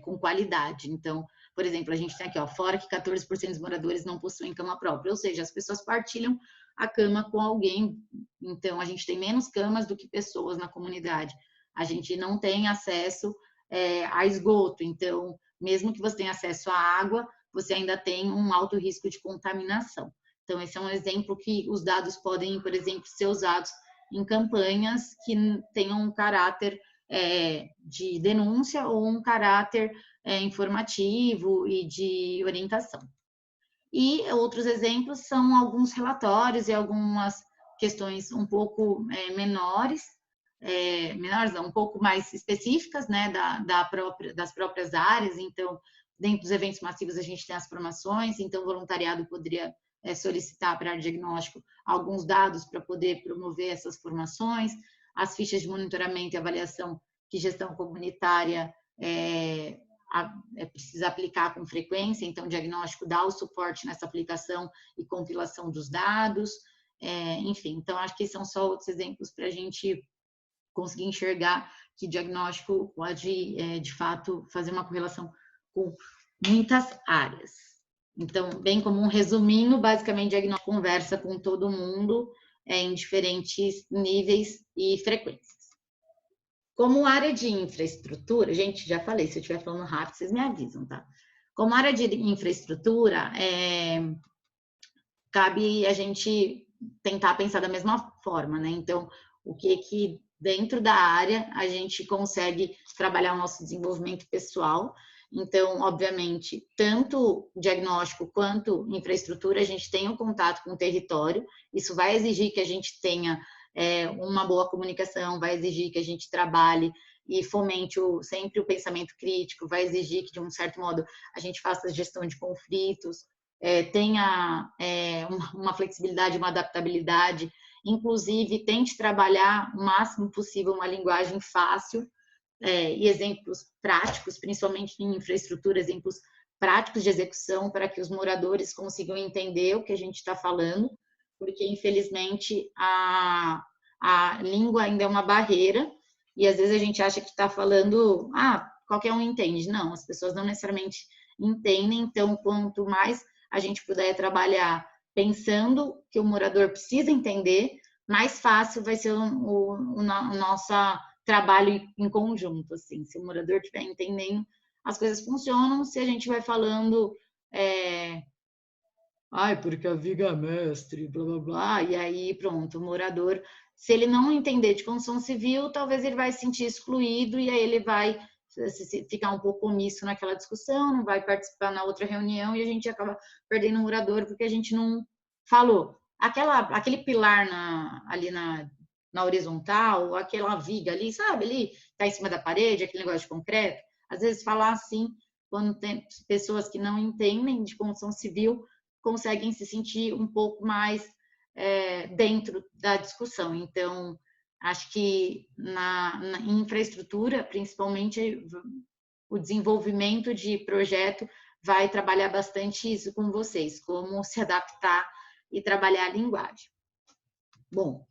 com qualidade. Então, por exemplo, a gente tem aqui, fora que 14% dos moradores não possuem cama própria, ou seja, as pessoas partilham a cama com alguém. Então, a gente tem menos camas do que pessoas na comunidade. A gente não tem acesso a esgoto. Então, mesmo que você tenha acesso à água, você ainda tem um alto risco de contaminação. Então, esse é um exemplo que os dados podem, por exemplo, ser usados em campanhas que tenham um caráter de denúncia ou um caráter informativo e de orientação. E outros exemplos são alguns relatórios e algumas questões um pouco menores não, um pouco mais específicas, né, das próprias áreas. Então, dentro dos eventos massivos a gente tem as formações, então o voluntariado poderia solicitar para diagnóstico alguns dados para poder promover essas formações, as fichas de monitoramento e avaliação que gestão comunitária precisa aplicar com frequência, então o diagnóstico dá o suporte nessa aplicação e compilação dos dados, enfim, então acho que são só outros exemplos para a gente conseguir enxergar que diagnóstico pode, de fato, fazer uma correlação com muitas áreas. Então, bem como um resuminho, basicamente, diagnóstico conversa com todo mundo em diferentes níveis e frequências. Como área de infraestrutura, gente, já falei, se eu estiver falando rápido, vocês me avisam, tá? Como área de infraestrutura, cabe a gente tentar pensar da mesma forma, né? Então, o que dentro da área a gente consegue trabalhar o nosso desenvolvimento pessoal. Então, obviamente, tanto diagnóstico quanto infraestrutura, a gente tem um contato com o território. Isso vai exigir que a gente tenha uma boa comunicação, vai exigir que a gente trabalhe e fomente sempre o pensamento crítico, vai exigir que, de um certo modo, a gente faça a gestão de conflitos, tenha uma flexibilidade, uma adaptabilidade, inclusive tente trabalhar o máximo possível uma linguagem fácil e exemplos práticos, principalmente em infraestrutura, exemplos práticos de execução para que os moradores consigam entender o que a gente está falando, porque infelizmente a língua ainda é uma barreira e às vezes a gente acha que está falando, qualquer um entende. Não, as pessoas não necessariamente entendem, então quanto mais a gente puder trabalhar pensando que o morador precisa entender, mais fácil vai ser o nosso trabalho em conjunto, assim. Se o morador estiver entendendo, as coisas funcionam. Se a gente vai falando, porque a viga é mestre, blá, blá, blá, e aí pronto, o morador, se ele não entender de construção civil, talvez ele vai se sentir excluído e aí ele vai ficar um pouco omisso naquela discussão, não vai participar na outra reunião e a gente acaba perdendo o morador porque a gente não falou. Aquele pilar ali na horizontal, aquela viga ali, sabe, ali, tá em cima da parede, aquele negócio de concreto, às vezes falar assim, quando tem pessoas que não entendem de construção civil, conseguem se sentir um pouco mais dentro da discussão. Então, acho que na infraestrutura, principalmente, o desenvolvimento de projeto vai trabalhar bastante isso com vocês, como se adaptar e trabalhar a linguagem. Bom,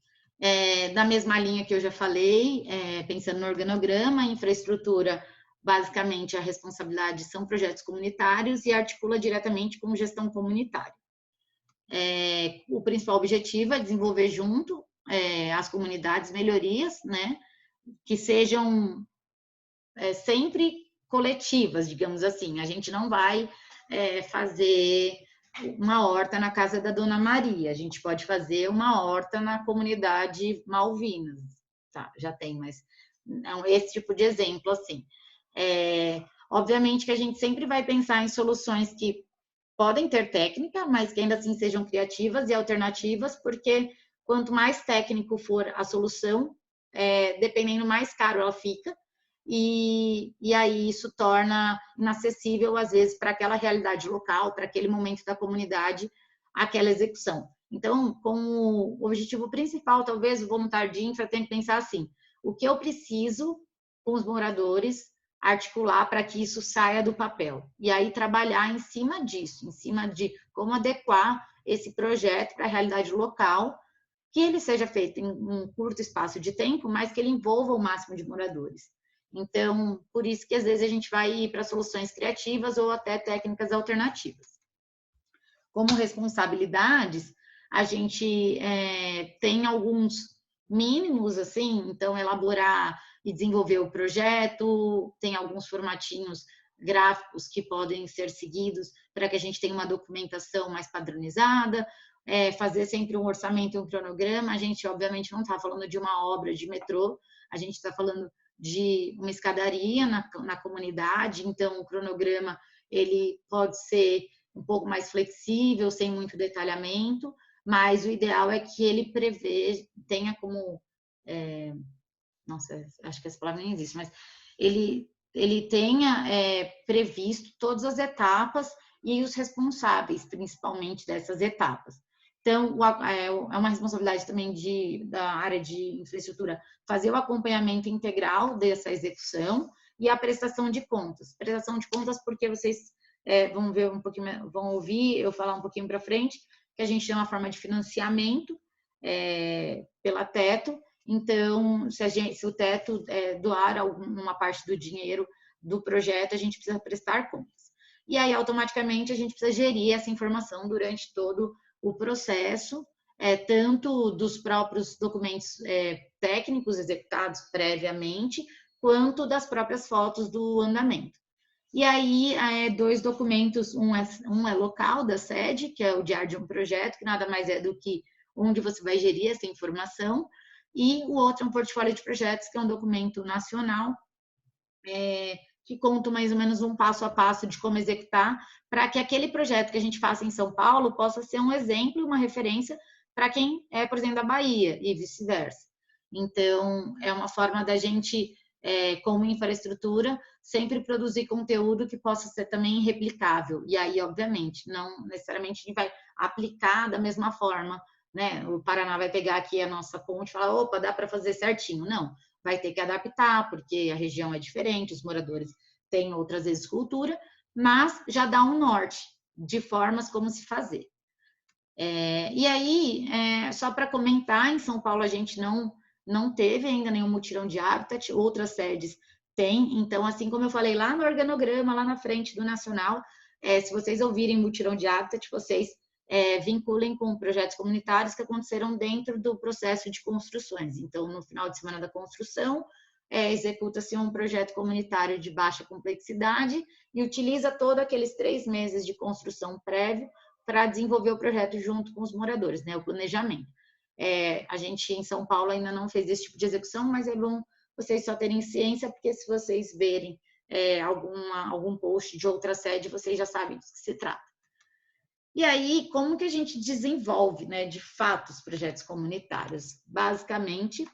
da mesma linha que eu já falei, pensando no organograma, a infraestrutura, basicamente, a responsabilidade são projetos comunitários e articula diretamente com gestão comunitária. O principal objetivo é desenvolver junto as comunidades melhorias, né, que sejam sempre coletivas, digamos assim. A gente não vai fazer uma horta na casa da Dona Maria, a gente pode fazer uma horta na comunidade Malvinas, tá? Já tem, mas não, esse tipo de exemplo, assim. Obviamente que a gente sempre vai pensar em soluções que podem ter técnica, mas que ainda assim sejam criativas e alternativas, porque quanto mais técnico for a solução, dependendo mais caro ela fica, e aí isso torna inacessível, às vezes, para aquela realidade local, para aquele momento da comunidade, aquela execução. Então, como objetivo principal, talvez o voluntário de infra tem que pensar assim, o que eu preciso com os moradores articular para que isso saia do papel. E aí trabalhar em cima disso, em cima de como adequar esse projeto para a realidade local, que ele seja feito em um curto espaço de tempo, mas que ele envolva o máximo de moradores. Então, por isso que às vezes a gente vai ir para soluções criativas ou até técnicas alternativas. Como responsabilidades, a gente tem alguns mínimos, assim, então elaborar e desenvolver o projeto, tem alguns formatinhos gráficos que podem ser seguidos para que a gente tenha uma documentação mais padronizada, fazer sempre um orçamento e um cronograma. A gente, obviamente, não está falando de uma obra de metrô, a gente está falando de uma escadaria na comunidade, então o cronograma ele pode ser um pouco mais flexível, sem muito detalhamento, mas o ideal é que ele tenha como, nossa, acho que essa palavra nem existe, mas ele tenha previsto todas as etapas e os responsáveis, principalmente, dessas etapas. Então, é uma responsabilidade também da área de infraestrutura fazer o acompanhamento integral dessa execução e a prestação de contas. Prestação de contas porque vocês vão ver um pouquinho, vão ouvir eu falar um pouquinho para frente, que a gente tem uma forma de financiamento pela Teto. Então, se o Teto doar uma parte do dinheiro do projeto, a gente precisa prestar contas. E aí, automaticamente, a gente precisa gerir essa informação durante todo o processo, tanto dos próprios documentos técnicos executados previamente, quanto das próprias fotos do andamento. E aí, dois documentos, um é local da sede, que é o diário de um projeto, que nada mais é do que onde você vai gerir essa informação, e o outro é um portfólio de projetos, que é um documento nacional, que conta mais ou menos um passo a passo de como executar, para que aquele projeto que a gente faça em São Paulo possa ser um exemplo, uma referência para quem é, por exemplo, da Bahia e vice-versa. Então, é uma forma da gente, como infraestrutura, sempre produzir conteúdo que possa ser também replicável. E aí, obviamente, não necessariamente a gente vai aplicar da mesma forma, né? O Paraná vai pegar aqui a nossa ponte e falar, opa, dá para fazer certinho. Não, vai ter que adaptar, porque a região é diferente, os moradores têm outras vezes cultura, mas já dá um norte de formas como se fazer. E aí, só para comentar, em São Paulo a gente não teve ainda nenhum mutirão de Habitat, outras sedes têm. Então, assim como eu falei lá no organograma, lá na frente do Nacional, se vocês ouvirem mutirão de Habitat, vocês vinculem com projetos comunitários que aconteceram dentro do processo de construções. Então, no final de semana da construção, executa-se um projeto comunitário de baixa complexidade e utiliza todos aqueles 3 meses de construção prévio para desenvolver o projeto junto com os moradores, né, o planejamento. A gente em São Paulo ainda não fez esse tipo de execução, mas é bom vocês só terem ciência, porque se vocês verem algum post de outra sede, vocês já sabem do que se trata. E aí, como que a gente desenvolve, né, de fato, os projetos comunitários? Basicamente,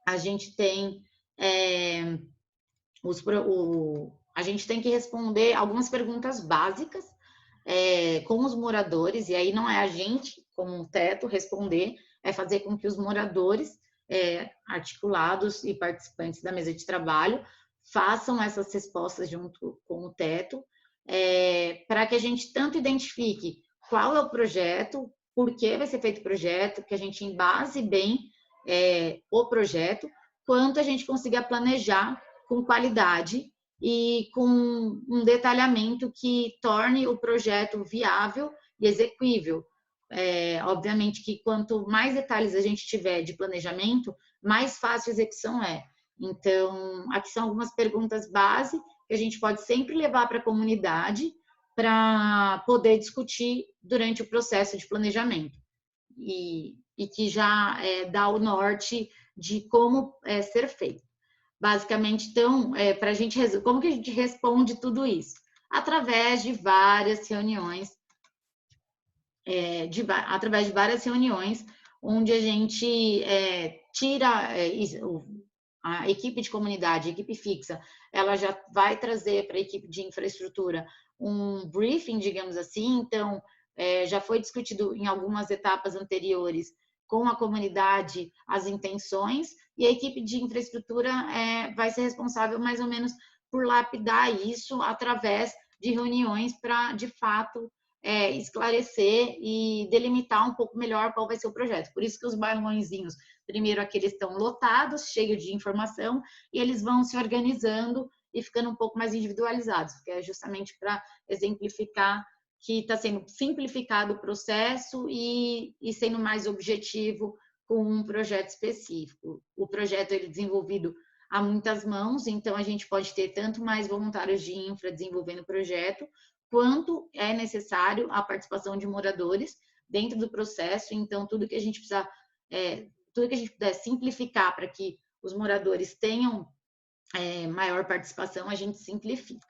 a gente tem a gente tem que responder algumas perguntas básicas com os moradores, e aí não é a gente, como um teto, responder, é fazer com que os moradores articulados e participantes da mesa de trabalho façam essas respostas junto com o teto, para que a gente tanto identifique qual é o projeto, por que vai ser feito o projeto, que a gente embase bem o projeto, quanto a gente consiga planejar com qualidade e com um detalhamento que torne o projeto viável e execuível. Obviamente que quanto mais detalhes a gente tiver de planejamento, mais fácil a execução é. Então, aqui são algumas perguntas base que a gente pode sempre levar para a comunidade para poder discutir durante o processo de planejamento. E que já dá o norte de como ser feito. Basicamente, então, para a gente, como que a gente responde tudo isso? Através de várias reuniões, através de várias reuniões, onde a gente tira a equipe de comunidade, a equipe fixa, ela já vai trazer para a equipe de infraestrutura um briefing, digamos assim. Então, já foi discutido em algumas etapas anteriores com a comunidade as intenções, e a equipe de infraestrutura vai ser responsável mais ou menos por lapidar isso através de reuniões para, de fato, esclarecer e delimitar um pouco melhor qual vai ser o projeto. Por isso que os balãozinhos, primeiro aqueles estão lotados, cheios de informação, e eles vão se organizando e ficando um pouco mais individualizados, que é justamente para exemplificar que está sendo simplificado o processo e sendo mais objetivo com um projeto específico. O projeto ele é desenvolvido a muitas mãos, então a gente pode ter tanto mais voluntários de infra desenvolvendo o projeto, quanto é necessário a participação de moradores dentro do processo. Então, tudo que a gente precisa, tudo que a gente puder simplificar para que os moradores tenham maior participação, a gente simplifica.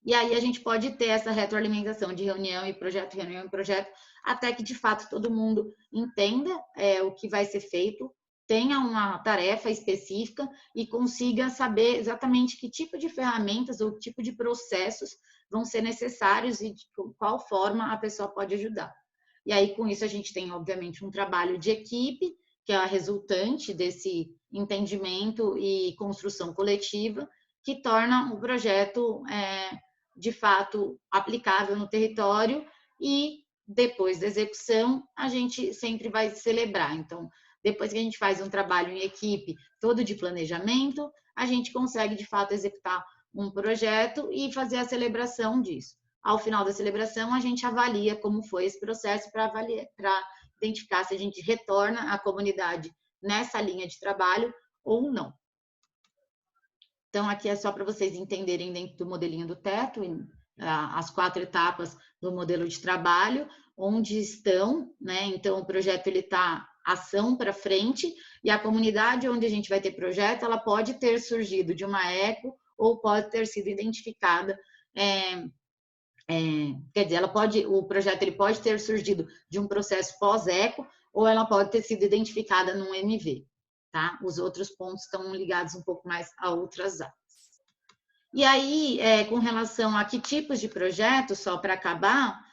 E aí a gente pode ter essa retroalimentação de reunião e projeto, até que de fato todo mundo entenda o que vai ser feito, tenha uma tarefa específica e consiga saber exatamente que tipo de ferramentas ou tipo de processos vão ser necessários e de qual forma a pessoa pode ajudar. E aí, com isso, a gente tem, obviamente, um trabalho de equipe, que é a resultante desse entendimento e construção coletiva, que torna o projeto, de fato, aplicável no território, e depois da execução, a gente sempre vai celebrar. Então, depois que a gente faz um trabalho em equipe todo de planejamento, a gente consegue, de fato, executar um projeto e fazer a celebração disso. Ao final da celebração, a gente avalia como foi esse processo para identificar se a gente retorna à comunidade nessa linha de trabalho ou não. Então, aqui é só para vocês entenderem dentro do modelinho do teto, as 4 etapas do modelo de trabalho, onde estão, né? Então, o projeto ele está ação para frente, e a comunidade onde a gente vai ter projeto, ela pode ter surgido de uma eco ou pode ter sido identificada, quer dizer, o projeto ele pode ter surgido de um processo pós-eco, ou ela pode ter sido identificada num MV, tá? Os outros pontos estão ligados um pouco mais a outras áreas. E aí, com relação a que tipos de projetos, só para acabar,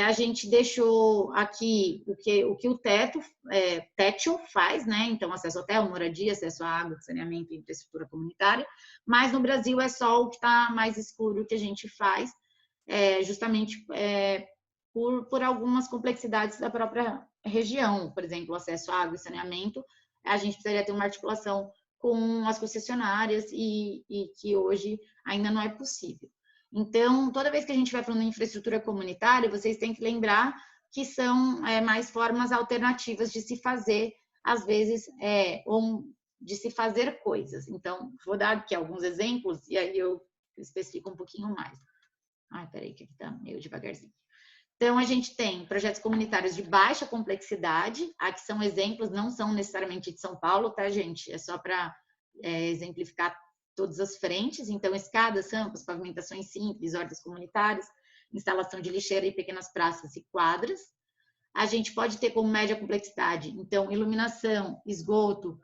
a gente deixou aqui o que o TETIO faz, né? Então, acesso ao hotel, moradia, acesso à água, saneamento e infraestrutura comunitária, mas no Brasil é só o que está mais escuro que a gente faz, justamente por algumas complexidades da própria região, por exemplo, acesso à água e saneamento, a gente precisaria ter uma articulação com as concessionárias e que hoje ainda não é possível. Então, toda vez que a gente vai falando em infraestrutura comunitária, vocês têm que lembrar que são mais formas alternativas de se fazer, às vezes, ou de se fazer coisas. Então, vou dar aqui alguns exemplos e aí eu especifico um pouquinho mais. Ai, peraí, que aqui tá meio devagarzinho. Então, a gente tem projetos comunitários de baixa complexidade, aqui são exemplos, não são necessariamente de São Paulo, tá, gente? É só para exemplificar todas as frentes. Então, escadas, rampas, pavimentações simples, hortas comunitárias, instalação de lixeira em pequenas praças e quadras. A gente pode ter como média complexidade, então, iluminação, esgoto,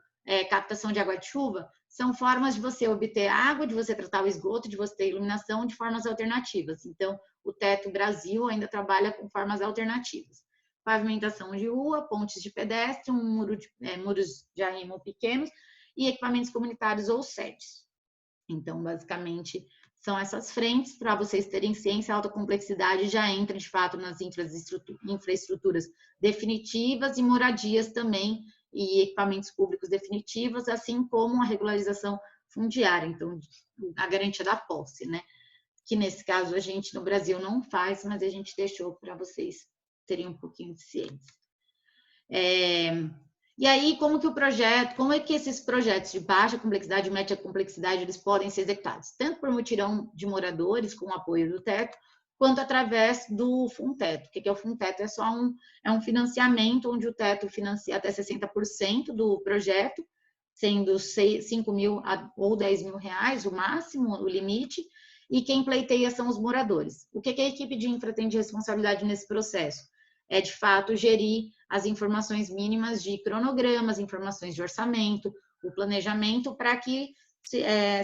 captação de água de chuva, são formas de você obter água, de você tratar o esgoto, de você ter iluminação de formas alternativas. Então, o Teto Brasil ainda trabalha com formas alternativas. Pavimentação de rua, pontes de pedestre, muros de arrimo pequenos e equipamentos comunitários ou sedes. Então, basicamente, são essas frentes. Para vocês terem ciência, a alta complexidade já entra, de fato, nas infraestruturas definitivas e moradias também, e equipamentos públicos definitivos, assim como a regularização fundiária, então, a garantia da posse, né? Que nesse caso a gente no Brasil não faz, mas a gente deixou para vocês terem um pouquinho de ciência. E aí, como é que esses projetos de baixa complexidade e média complexidade, eles podem ser executados? Tanto por mutirão de moradores, com o apoio do Teto, quanto através do Funteto. O que é o Funteto? É só um financiamento onde o Teto financia até 60% do projeto, sendo 5 mil ou 10 mil reais o máximo, o limite, e quem pleiteia são os moradores. O que a equipe de infra tem de responsabilidade nesse processo? É, de fato, gerir as informações mínimas de cronogramas, informações de orçamento, o planejamento, para que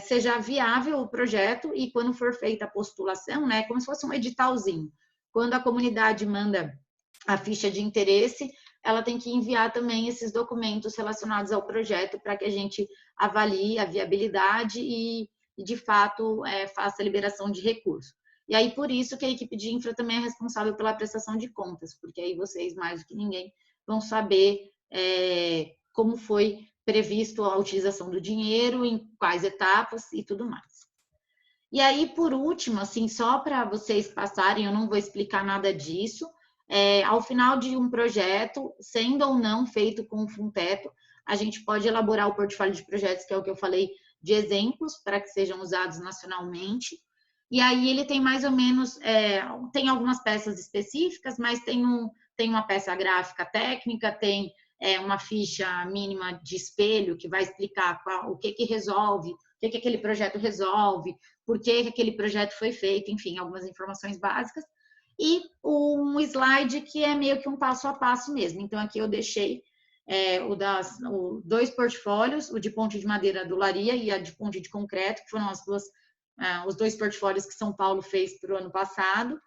seja viável o projeto e quando for feita a postulação, né, como se fosse um editalzinho. Quando a comunidade manda a ficha de interesse, ela tem que enviar também esses documentos relacionados ao projeto para que a gente avalie a viabilidade e de fato, faça a liberação de recursos. E aí, por isso que a equipe de infra também é responsável pela prestação de contas, porque aí vocês, mais do que ninguém, vão saber como foi previsto a utilização do dinheiro, em quais etapas e tudo mais. E aí, por último, assim, só para vocês passarem, eu não vou explicar nada disso, ao final de um projeto, sendo ou não feito com o Funteto, a gente pode elaborar o portfólio de projetos, que é o que eu falei, de exemplos, para que sejam usados nacionalmente. E aí ele tem mais ou menos, tem algumas peças específicas, mas tem uma peça gráfica técnica, tem uma ficha mínima de espelho que vai explicar o que resolve, o que aquele projeto resolve, por que aquele projeto foi feito, enfim, algumas informações básicas. E um slide que é meio que um passo a passo mesmo. Então, aqui eu deixei dois portfólios, o de ponte de madeira do Laria e a de ponte de concreto, que foram os dois portfólios que São Paulo fez para o ano passado.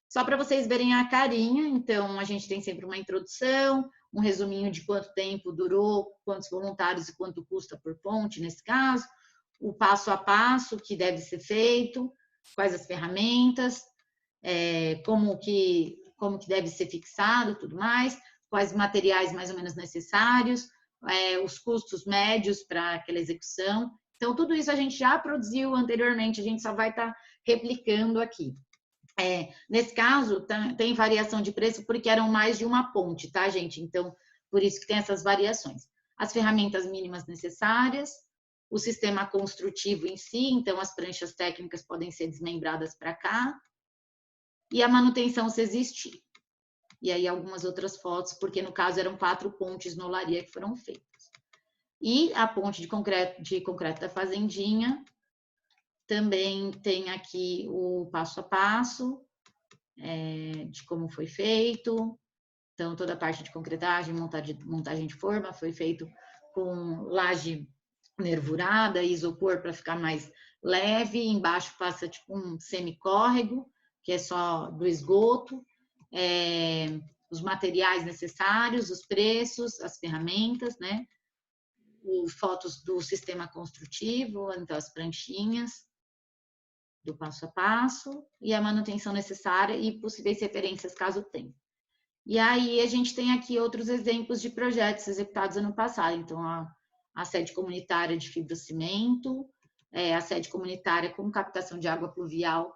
Só para vocês verem a carinha, então a gente tem sempre uma introdução, um resuminho de quanto tempo durou, quantos voluntários e quanto custa por ponte, nesse caso, o passo a passo que deve ser feito, quais as ferramentas, como que deve ser fixado, tudo mais, quais materiais mais ou menos necessários, os custos médios para aquela execução. Então, tudo isso a gente já produziu anteriormente, a gente só vai estar replicando aqui. Nesse caso, tem variação de preço porque eram mais de uma ponte, tá, gente? Então, por isso que tem essas variações. As ferramentas mínimas necessárias, o sistema construtivo em si, então as pranchas técnicas podem ser desmembradas para cá, e a manutenção se existir. E aí algumas outras fotos, porque no caso eram 4 pontes no Olaria que foram feitas. E a ponte de concreto da Fazendinha, também tem aqui o passo a passo de como foi feito. Então, toda a parte de concretagem, montagem de forma foi feito com laje nervurada, isopor para ficar mais leve. Embaixo passa tipo um semicórrego, que é só do esgoto. Os materiais necessários, os preços, as ferramentas, né? Fotos do sistema construtivo, então as pranchinhas. do passo a passo e a manutenção necessária e possíveis referências caso tenha. E aí a gente tem aqui outros exemplos de projetos executados ano passado. Então, a sede comunitária de fibrocimento, a sede comunitária com captação de água pluvial,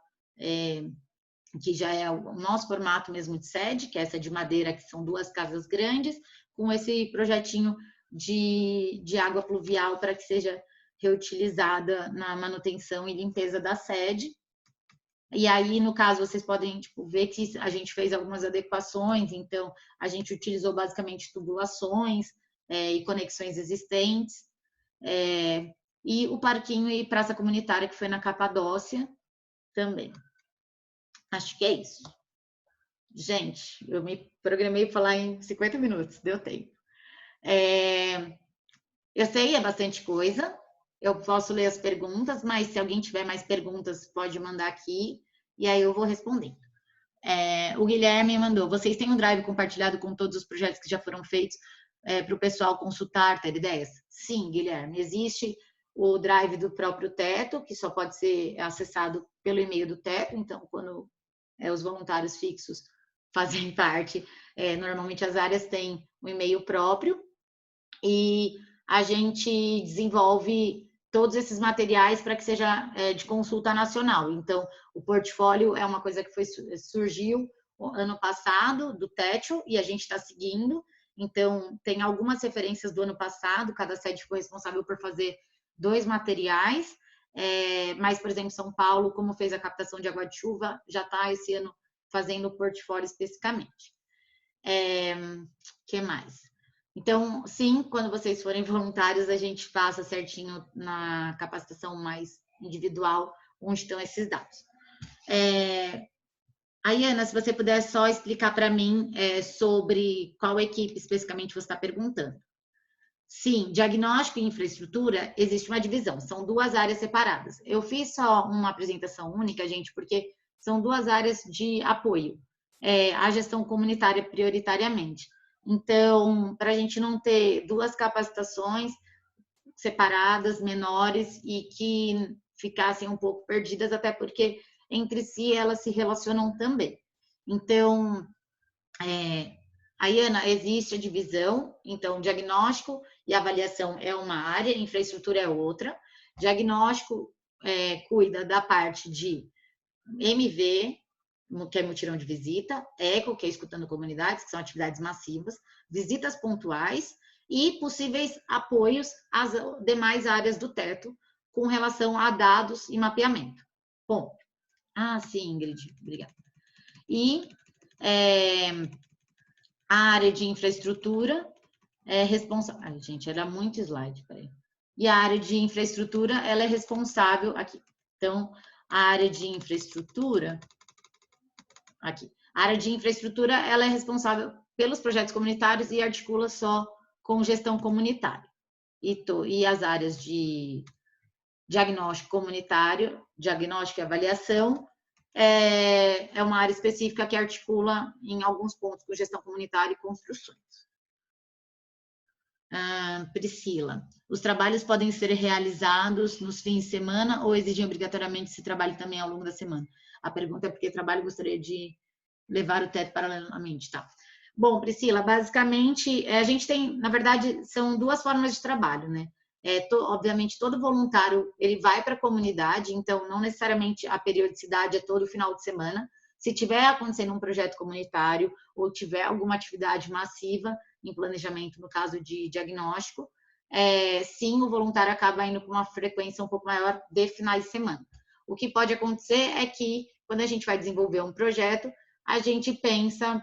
que já é o nosso formato mesmo de sede, que é essa de madeira, que são 2 casas grandes, com esse projetinho de água pluvial para que seja reutilizada na manutenção e limpeza da sede. E aí, no caso, vocês podem ver que a gente fez algumas adequações, então a gente utilizou basicamente tubulações e conexões existentes, e o parquinho e praça comunitária, que foi na Capadócia também. Acho que é isso. Gente, eu me programei para falar em 50 minutos, deu tempo. Eu sei, é bastante coisa. Eu posso ler as perguntas, mas se alguém tiver mais perguntas, pode mandar aqui, e aí eu vou respondendo. O Guilherme mandou, vocês têm um drive compartilhado com todos os projetos que já foram feitos para o pessoal consultar, ter ideias? Sim, Guilherme, existe o drive do próprio Teto, que só pode ser acessado pelo e-mail do Teto, então quando os voluntários fixos fazem parte, normalmente as áreas têm um e-mail próprio, e a gente desenvolve todos esses materiais para que seja de consulta nacional. Então, o portfólio é uma coisa que surgiu ano passado, do Tétil, e a gente está seguindo. Então, tem algumas referências do ano passado, cada sede foi responsável por fazer 2 materiais, mas, por exemplo, São Paulo, como fez a captação de água de chuva, já está esse ano fazendo o portfólio especificamente. Que mais? Então, sim, quando vocês forem voluntários, a gente passa certinho na capacitação mais individual, onde estão esses dados. Aí, Ana, se você puder só explicar para mim sobre qual equipe especificamente você está perguntando. Sim, diagnóstico e infraestrutura, existe uma divisão, são 2 áreas separadas. Eu fiz só uma apresentação única, gente, porque são 2 áreas de apoio, a gestão comunitária prioritariamente. Então, para a gente não ter 2 capacitações separadas, menores, e que ficassem um pouco perdidas, até porque entre si elas se relacionam também. Então, aí, Ana, existe a divisão, então, diagnóstico e avaliação é uma área, infraestrutura é outra. Diagnóstico cuida da parte de MV, que é mutirão de visita, ECO, que é escutando comunidades, que são atividades massivas, visitas pontuais e possíveis apoios às demais áreas do Teto com relação a dados e mapeamento. Bom, sim, Ingrid, obrigada. E a área de infraestrutura é responsável... Ai, gente, era muito slide, peraí. E a área de infraestrutura, ela é responsável aqui. Então, a área de infraestrutura... Aqui. A área de infraestrutura, ela é responsável pelos projetos comunitários e articula só com gestão comunitária. E as áreas de diagnóstico comunitário, diagnóstico e avaliação, é uma área específica que articula em alguns pontos com gestão comunitária e construções. Priscila, os trabalhos podem ser realizados nos fins de semana ou exigem obrigatoriamente esse trabalho também ao longo da semana? A pergunta é porque trabalho gostaria de levar o teto paralelamente, tá? Bom, Priscila, basicamente, a gente tem, na verdade, são 2 formas de trabalho, né? Obviamente, todo voluntário, ele vai para a comunidade, então, não necessariamente a periodicidade é todo final de semana. Se tiver acontecendo um projeto comunitário ou tiver alguma atividade massiva em planejamento, no caso de diagnóstico, sim, o voluntário acaba indo com uma frequência um pouco maior de finais de semana. O que pode acontecer é que, quando a gente vai desenvolver um projeto, a gente pensa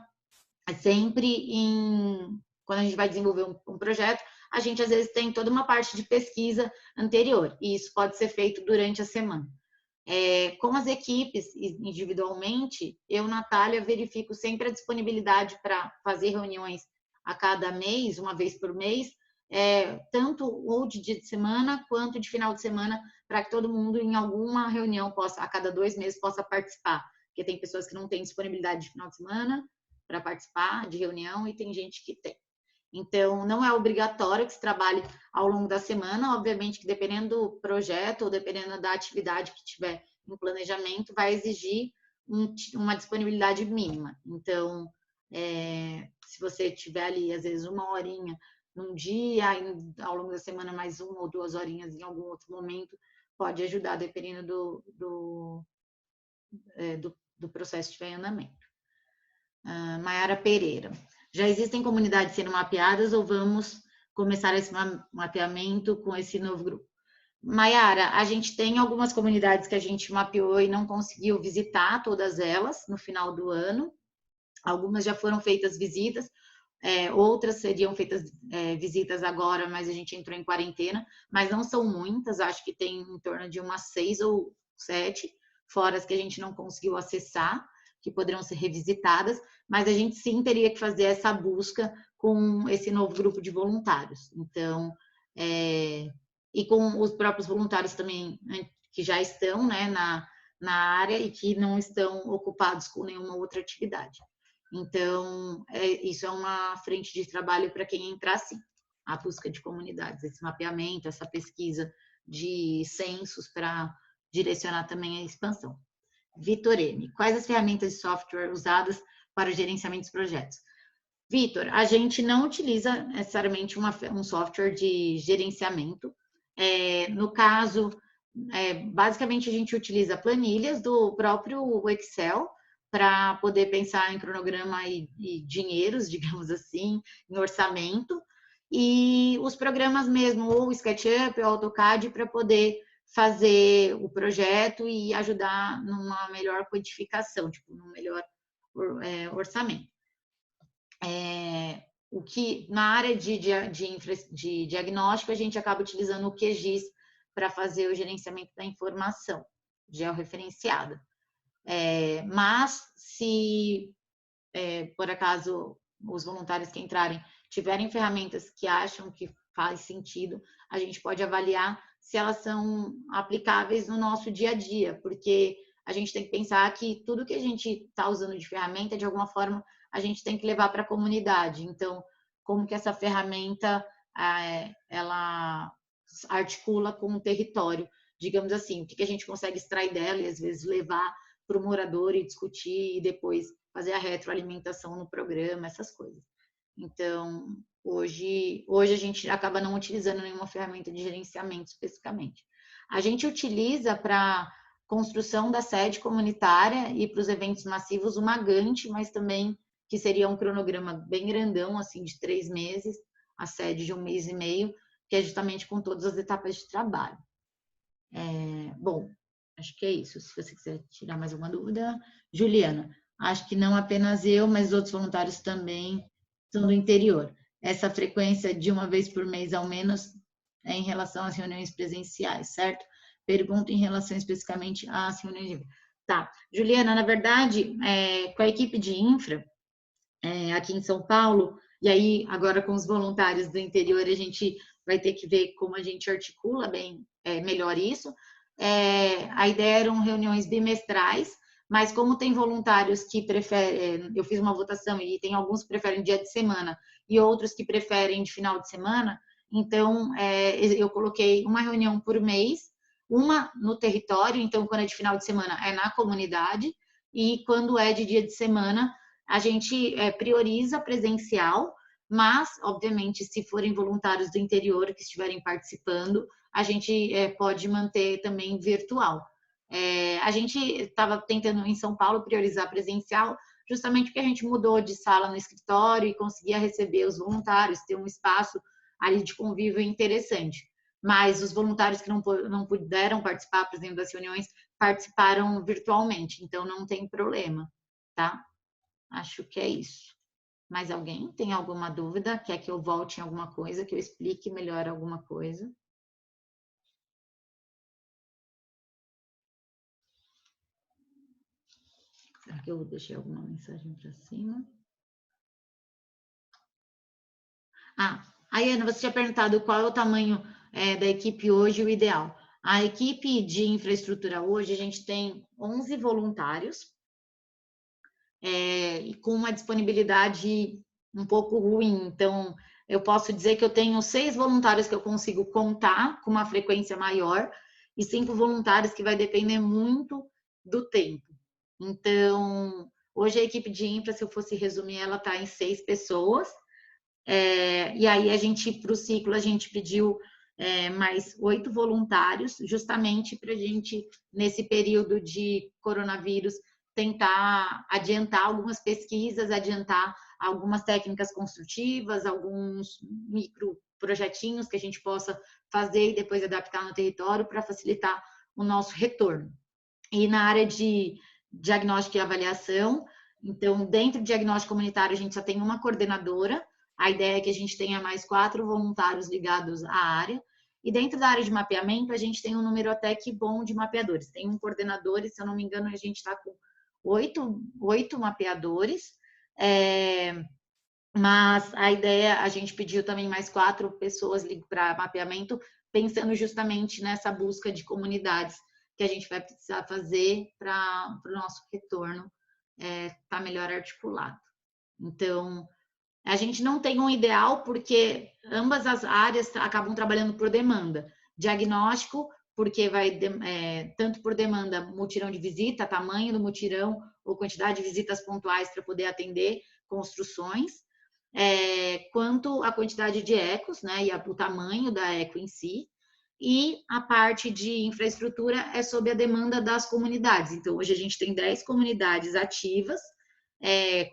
sempre em... Quando a gente vai desenvolver um projeto, a gente às vezes tem toda uma parte de pesquisa anterior, e isso pode ser feito durante a semana. Com as equipes individualmente, eu, Natália, verifico sempre a disponibilidade para fazer reuniões a cada mês, uma vez por mês, tanto ou de dia de semana quanto de final de semana, para que todo mundo em alguma reunião possa, a cada 2 meses, possa participar. Porque tem pessoas que não têm disponibilidade de final de semana para participar de reunião e tem gente que tem. Então, não é obrigatório que se trabalhe ao longo da semana, obviamente que dependendo do projeto ou dependendo da atividade que tiver em planejamento vai exigir uma disponibilidade mínima. Então, se você tiver ali, às vezes, 1 horinha num dia, ao longo da semana mais 1 ou 2 horinhas em algum outro momento, pode ajudar, dependendo do processo que estiver em andamento. Maiara Pereira. Já existem comunidades sendo mapeadas ou vamos começar esse mapeamento com esse novo grupo? Maiara, a gente tem algumas comunidades que a gente mapeou e não conseguiu visitar todas elas no final do ano. Algumas já foram feitas visitas, outras seriam feitas visitas agora, mas a gente entrou em quarentena, mas não são muitas, acho que tem em torno de umas 6 ou 7, fora as que a gente não conseguiu acessar, que poderão ser revisitadas, mas a gente sim teria que fazer essa busca com esse novo grupo de voluntários. Então, e com os próprios voluntários também, né, que já estão, né, na área e que não estão ocupados com nenhuma outra atividade. Então, isso é uma frente de trabalho para quem entrar, sim. A busca de comunidades, esse mapeamento, essa pesquisa de censos para direcionar também a expansão. Vitor M. Quais as ferramentas de software usadas para o gerenciamento dos projetos? Vitor, a gente não utiliza necessariamente um software de gerenciamento. No caso, basicamente a gente utiliza planilhas do próprio Excel para poder pensar em cronograma e dinheiros, digamos assim, em orçamento, e os programas mesmo, ou SketchUp, ou AutoCAD, para poder fazer o projeto e ajudar numa melhor codificação, tipo, num melhor orçamento. O que na área de diagnóstico a gente acaba utilizando o QGIS para fazer o gerenciamento da informação georreferenciada. Mas se por acaso os voluntários que entrarem tiverem ferramentas que acham que faz sentido, a gente pode avaliar se elas são aplicáveis no nosso dia a dia, porque a gente tem que pensar que tudo que a gente está usando de ferramenta, de alguma forma, a gente tem que levar para a comunidade. Então, como que essa ferramenta ela articula com o território? Digamos assim, o que a gente consegue extrair dela e às vezes levar para o morador e discutir e depois fazer a retroalimentação no programa, essas coisas. Então, hoje a gente acaba não utilizando nenhuma ferramenta de gerenciamento especificamente. A gente utiliza para construção da sede comunitária e para os eventos massivos uma Gantt, mas também que seria um cronograma bem grandão, assim, de 3 meses, a sede de 1 mês e meio, que é justamente com todas as etapas de trabalho. Bom, acho que é isso. Se você quiser tirar mais alguma dúvida. Juliana, acho que não apenas eu, mas outros voluntários também são do interior. Essa frequência de 1 vez por mês, ao menos, é em relação às reuniões presenciais, certo? Pergunto em relação especificamente às reuniões de... Tá. Juliana, na verdade, com a equipe de infra, aqui em São Paulo, e aí agora com os voluntários do interior, a gente vai ter que ver como a gente articula bem melhor isso. A ideia eram reuniões bimestrais, mas como tem voluntários que preferem, eu fiz uma votação e tem alguns que preferem dia de semana e outros que preferem de final de semana, então eu coloquei uma reunião por mês, uma no território, então quando é de final de semana é na comunidade, e quando é de dia de semana, a gente prioriza presencial, mas, obviamente, se forem voluntários do interior que estiverem participando, a gente pode manter também virtual. A gente estava tentando em São Paulo priorizar presencial, justamente porque a gente mudou de sala no escritório e conseguia receber os voluntários, ter um espaço ali de convívio interessante. Mas os voluntários que não puderam participar, por exemplo, das reuniões, participaram virtualmente, então não tem problema, tá? Acho que é isso. Mais alguém tem alguma dúvida? Quer que eu volte em alguma coisa, que eu explique melhor alguma coisa? Será que eu deixei alguma mensagem para cima? Aí, Ana, você tinha perguntado qual é o tamanho da equipe hoje, o ideal. A equipe de infraestrutura hoje, a gente tem 11 voluntários, e com uma disponibilidade um pouco ruim. Então, eu posso dizer que eu tenho 6 voluntários que eu consigo contar com uma frequência maior e 5 voluntários, que vai depender muito do tempo. Então, hoje a equipe de infra, se eu fosse resumir, ela está em 6 pessoas. E aí a gente, para o ciclo, a gente pediu mais 8 voluntários, justamente para a gente, nesse período de coronavírus, tentar adiantar algumas pesquisas, adiantar algumas técnicas construtivas, alguns micro projetinhos que a gente possa fazer e depois adaptar no território para facilitar o nosso retorno. E na área de diagnóstico e avaliação, então, dentro do diagnóstico comunitário, a gente só tem uma coordenadora. A ideia é que a gente tenha mais 4 voluntários ligados à área. E dentro da área de mapeamento, a gente tem um número até que bom de mapeadores. Tem um coordenador, e se eu não me engano, a gente está com 8 mapeadores. Mas a ideia, a gente pediu também mais 4 pessoas para mapeamento, pensando justamente nessa busca de comunidades que a gente vai precisar fazer para o nosso retorno estar melhor articulado. Então, a gente não tem um ideal, porque ambas as áreas acabam trabalhando por demanda. Diagnóstico, porque vai tanto por demanda, mutirão de visita, tamanho do mutirão, ou quantidade de visitas pontuais para poder atender construções, quanto a quantidade de ecos, né, e o tamanho da eco em si. E a parte de infraestrutura é sob a demanda das comunidades. Então, hoje a gente tem 10 comunidades ativas,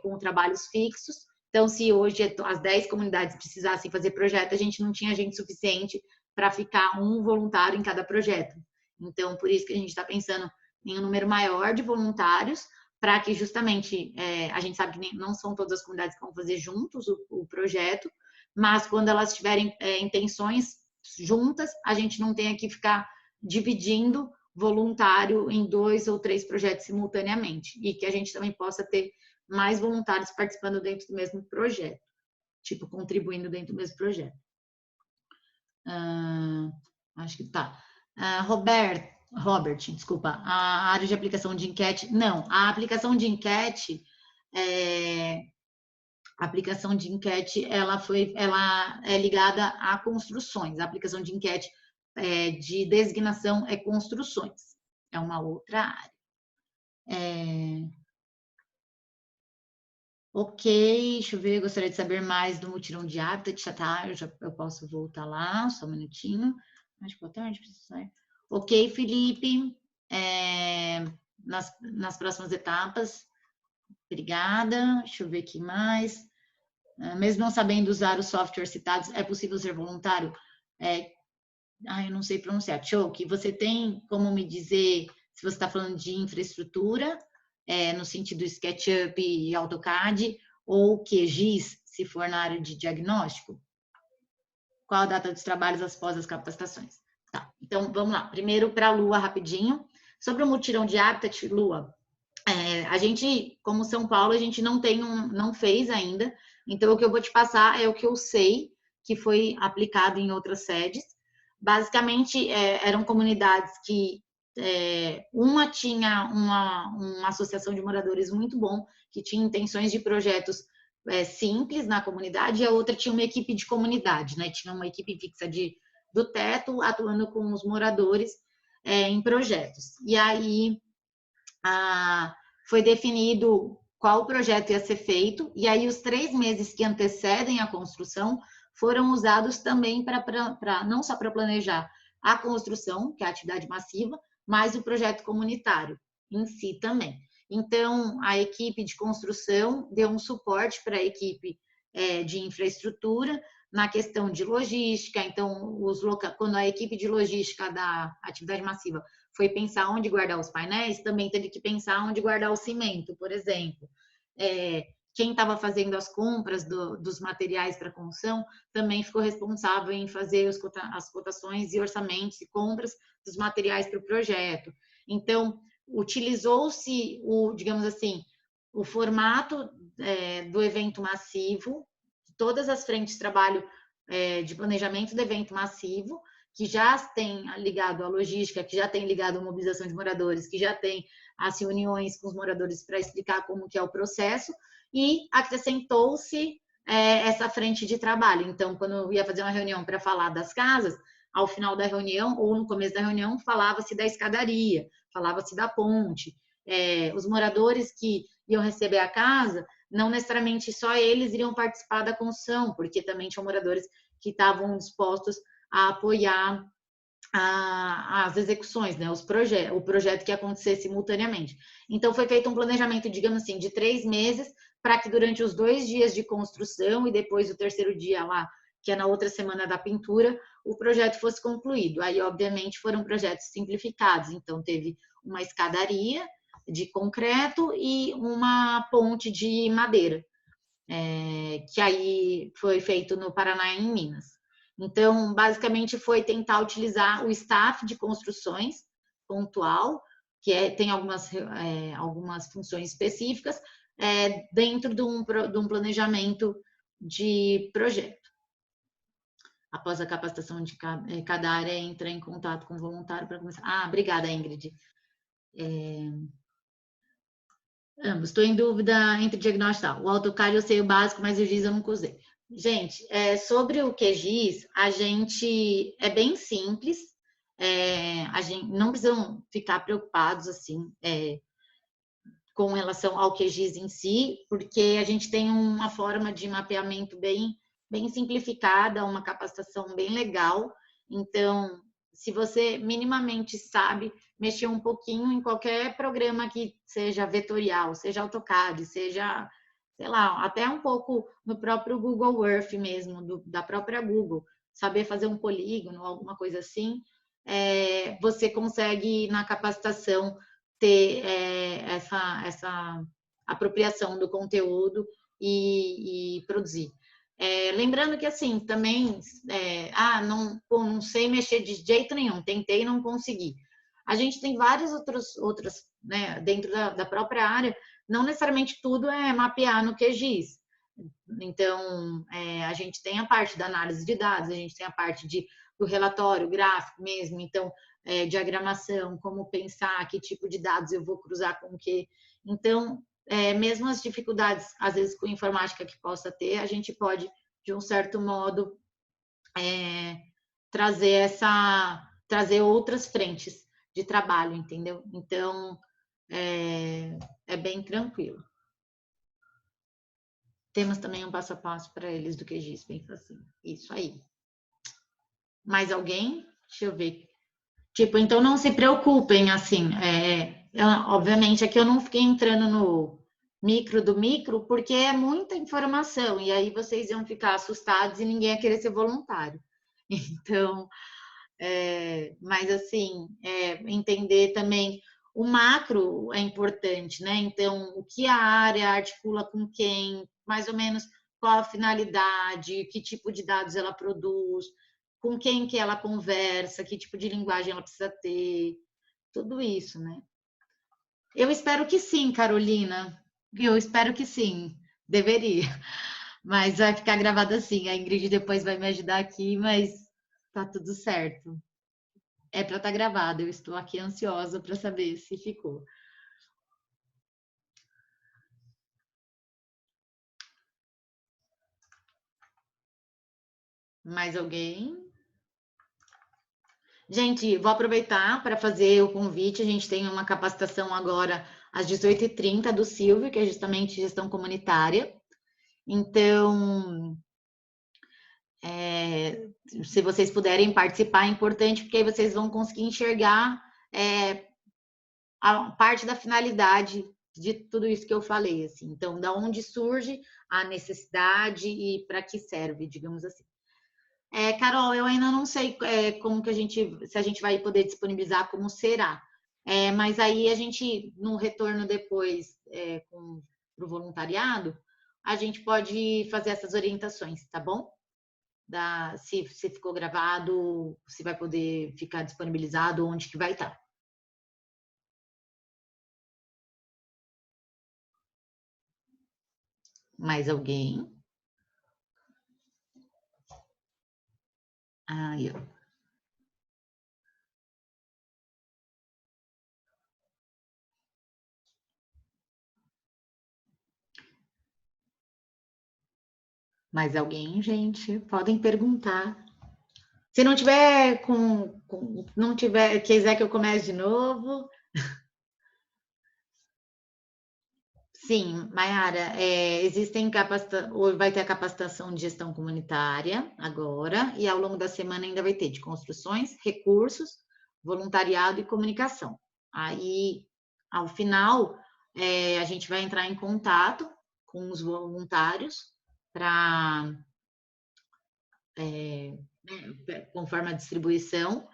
com trabalhos fixos. Então, se hoje as 10 comunidades precisassem fazer projeto, a gente não tinha gente suficiente para ficar um voluntário em cada projeto. Então, por isso que a gente está pensando em um número maior de voluntários, para que justamente, a gente sabe que não são todas as comunidades que vão fazer juntos o projeto, mas quando elas tiverem intenções juntas, a gente não tenha que ficar dividindo voluntário em 2 ou 3 projetos simultaneamente, e que a gente também possa ter mais voluntários participando dentro do mesmo projeto, tipo, contribuindo dentro do mesmo projeto. Acho que tá. Robert, desculpa, a área de aplicação de enquete, não, a aplicação de enquete, ela é ligada a construções. A aplicação de enquete de designação é construções, é uma outra área. Ok, deixa eu ver, gostaria de saber mais do mutirão de hábitat, já tá, eu posso voltar lá, só um minutinho. Acho que boa tarde, preciso sair. Ok, Felipe, nas próximas etapas, obrigada, deixa eu ver aqui mais. Mesmo não sabendo usar os softwares citados, é possível ser voluntário? Eu não sei pronunciar. Choke, você tem como me dizer se você está falando de infraestrutura, no sentido SketchUp e AutoCAD, ou QGIS, se for na área de diagnóstico? Qual a data dos trabalhos após as capacitações? Tá, então vamos lá. Primeiro para a Lua, rapidinho. Sobre o mutirão de Habitat, Lua, a gente, como São Paulo, a gente não fez ainda, então o que eu vou te passar é o que eu sei que foi aplicado em outras sedes. Basicamente, eram comunidades que uma tinha uma associação de moradores muito bom, que tinha intenções de projetos simples na comunidade, e a outra tinha uma equipe de comunidade, né? Tinha uma equipe fixa do teto, atuando com os moradores em projetos. E aí foi definido qual projeto ia ser feito, e aí os 3 meses que antecedem a construção foram usados também para não só para planejar a construção, que é a atividade massiva, mas o projeto comunitário em si também. Então, a equipe de construção deu um suporte para a equipe de infraestrutura na questão de logística. Então, quando a equipe de logística da atividade massiva foi pensar onde guardar os painéis, também teve que pensar onde guardar o cimento, por exemplo. Quem estava fazendo as compras dos materiais para construção também ficou responsável em fazer as cotações e orçamentos e compras dos materiais para o projeto. Então, utilizou-se digamos assim, o formato do evento massivo, todas as frentes de trabalho de planejamento do evento massivo, que já tem ligado à logística, que já tem ligado à mobilização de moradores, que já tem as reuniões com os moradores para explicar como que é o processo, e acrescentou-se essa frente de trabalho. Então, quando eu ia fazer uma reunião para falar das casas, ao final da reunião ou no começo da reunião, falava-se da escadaria, falava-se da ponte. Os moradores que iam receber a casa, não necessariamente só eles iriam participar da construção, porque também tinham moradores que estavam dispostos a apoiar as execuções, né, o projeto que ia acontecer simultaneamente. Então, foi feito um planejamento, digamos assim, de 3 meses, para que durante os 2 dias de construção e depois o terceiro dia lá, que é na outra semana da pintura, o projeto fosse concluído. Aí, obviamente, foram projetos simplificados. Então, teve uma escadaria de concreto e uma ponte de madeira, que aí foi feito no Paraná, em Minas. Então, basicamente, foi tentar utilizar o staff de construções pontual, que tem algumas funções específicas, dentro de um planejamento de projeto. Após a capacitação de cada área, entra em contato com o voluntário para começar. Obrigada, Ingrid. Estou em dúvida entre diagnóstico e tal. O AutoCAD eu sei o básico, mas o GIS eu nunca usei. Gente, sobre o QGIS, a gente é bem simples. A gente não precisam ficar preocupados assim com relação ao QGIS em si, porque a gente tem uma forma de mapeamento bem simplificada, uma capacitação bem legal. Então, se você minimamente sabe mexer um pouquinho em qualquer programa que seja vetorial, seja AutoCAD, seja, sei lá, até um pouco no próprio Google Earth mesmo, da própria Google, saber fazer um polígono, alguma coisa assim, você consegue, na capacitação, ter essa apropriação do conteúdo e produzir. Lembrando que, assim, também, não sei mexer de jeito nenhum, tentei e não consegui. A gente tem várias outras, né, dentro da própria área, não necessariamente tudo é mapear no QGIS. Então, a gente tem a parte da análise de dados, a gente tem a parte do relatório gráfico mesmo, então, diagramação, como pensar, que tipo de dados eu vou cruzar com o quê. Então, mesmo as dificuldades, às vezes, com informática que possa ter, a gente pode, de um certo modo, trazer outras frentes de trabalho, entendeu? Então, é bem tranquilo. Temos também um passo a passo para eles do QGIS, bem facinho. Isso aí. Mais alguém? Deixa eu ver. Tipo, então não se preocupem, assim, obviamente aqui eu não fiquei entrando no micro do micro, porque é muita informação, e aí vocês iam ficar assustados e ninguém ia querer ser voluntário. Então, mas assim, entender também o macro é importante, né? Então, o que a área articula com quem, mais ou menos qual a finalidade, que tipo de dados ela produz, com quem que ela conversa, que tipo de linguagem ela precisa ter, tudo isso, né? Eu espero que sim, Carolina. Eu espero que sim, deveria. Mas vai ficar gravado assim. A Ingrid depois vai me ajudar aqui, mas tá tudo certo. É para estar gravado. Eu estou aqui ansiosa para saber se ficou. Mais alguém? Gente, vou aproveitar para fazer o convite. A gente tem uma capacitação agora às 18h30 do Silvio, que é justamente gestão comunitária. Então, se vocês puderem participar, é importante, porque aí vocês vão conseguir enxergar a parte da finalidade de tudo isso que eu falei. Assim. Então, da onde surge a necessidade e para que serve, digamos assim. Carol, eu ainda não sei como que se a gente vai poder disponibilizar, como será. Mas aí a gente, no retorno depois para o voluntariado, a gente pode fazer essas orientações, tá bom? Se ficou gravado, se vai poder ficar disponibilizado, onde que vai estar. Mais alguém? Eu. Mais alguém, gente? Podem perguntar. Se não tiver não tiver, quiser que eu comece de novo. Sim, Mayara, existem vai ter a capacitação de gestão comunitária agora, e ao longo da semana ainda vai ter de construções, recursos, voluntariado e comunicação. Aí, ao final, a gente vai entrar em contato com os voluntários para, conforme a distribuição,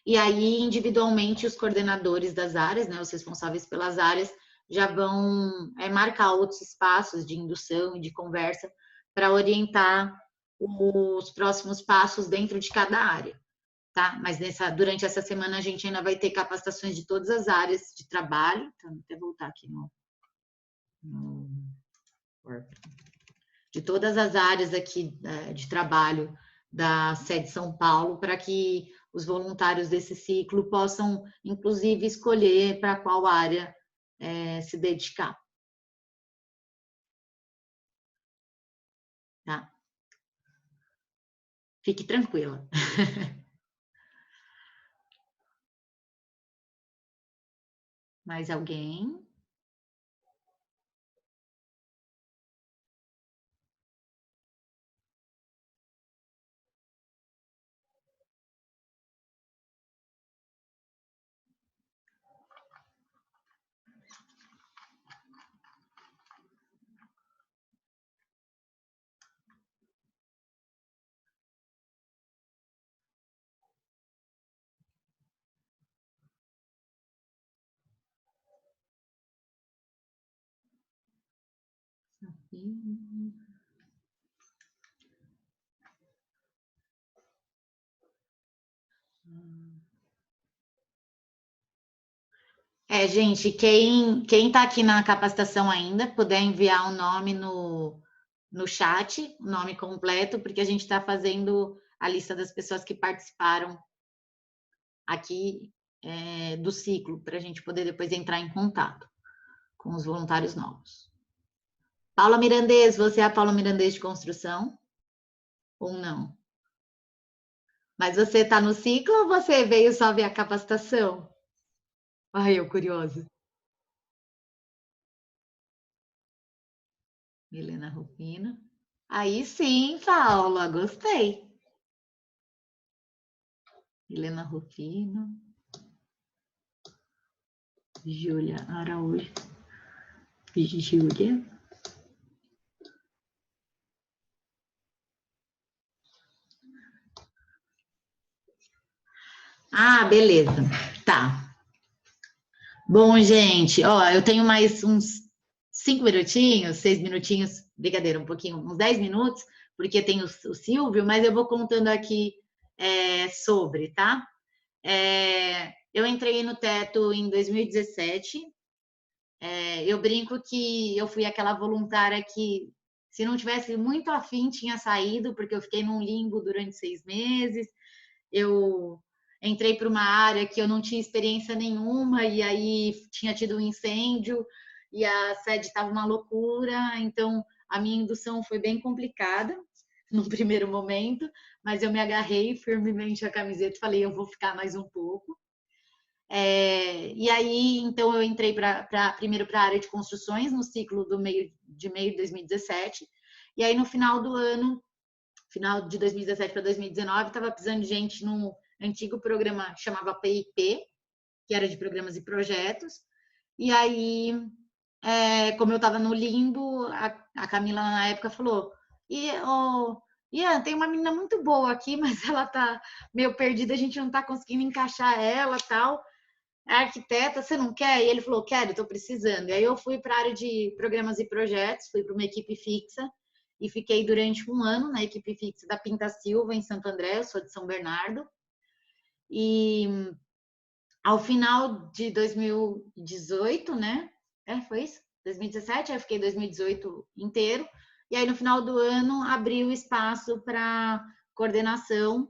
e aí, individualmente, os coordenadores das áreas, né, os responsáveis pelas áreas, já vão marcar outros espaços de indução e de conversa para orientar os próximos passos dentro de cada área, tá? Mas durante essa semana a gente ainda vai ter capacitações de todas as áreas de trabalho. Então, vou até voltar aqui de todas as áreas aqui de trabalho da sede São Paulo, para que os voluntários desse ciclo possam, inclusive, escolher para qual área se dedicar. Tá? Fique tranquila. Mais alguém? Gente, quem está aqui na capacitação ainda, puder enviar o nome no chat, o nome completo, porque a gente está fazendo a lista das pessoas que participaram aqui do ciclo, para a gente poder depois entrar em contato com os voluntários novos. Paula Mirandês, você é a Paula Mirandês de construção? Ou não? Mas você está no ciclo ou você veio só ver a capacitação? Ai, eu curiosa. Milena Rufino. Aí sim, Paula, gostei. Milena Rufino. Júlia Araújo. Júlia. Ah, beleza. Tá. Bom, gente, eu tenho mais uns 5 minutinhos, 6 minutinhos, brincadeira, um pouquinho, uns 10 minutos, porque tem o Silvio, mas eu vou contando aqui sobre, tá? Eu entrei no Teto em 2017. Eu brinco que eu fui aquela voluntária que, se não tivesse muito afim, tinha saído, porque eu fiquei num limbo durante 6 meses. Eu entrei para uma área que eu não tinha experiência nenhuma, e aí tinha tido um incêndio, e a sede estava uma loucura, então a minha indução foi bem complicada no primeiro momento, mas eu me agarrei firmemente à camiseta e falei, eu vou ficar mais um pouco. E aí, então, eu entrei primeiro para a área de construções, no ciclo meio de 2017, e aí no final do ano, final de 2017 para 2019, estava precisando de gente no antigo programa que chamava PIP, que era de programas e projetos, e aí, como eu estava no limbo, a Camila na época falou, Ian, tem uma menina muito boa aqui, mas ela tá meio perdida, a gente não está conseguindo encaixar ela, tal. Arquiteta, você não quer? E ele falou, quero, estou precisando. E aí eu fui para a área de programas e projetos, fui para uma equipe fixa e fiquei durante um ano na equipe fixa da Pinta Silva, em Santo André, eu sou de São Bernardo. E ao final de 2018, né? Foi isso? 2017, aí eu fiquei 2018 inteiro. E aí no final do ano abriu o espaço para coordenação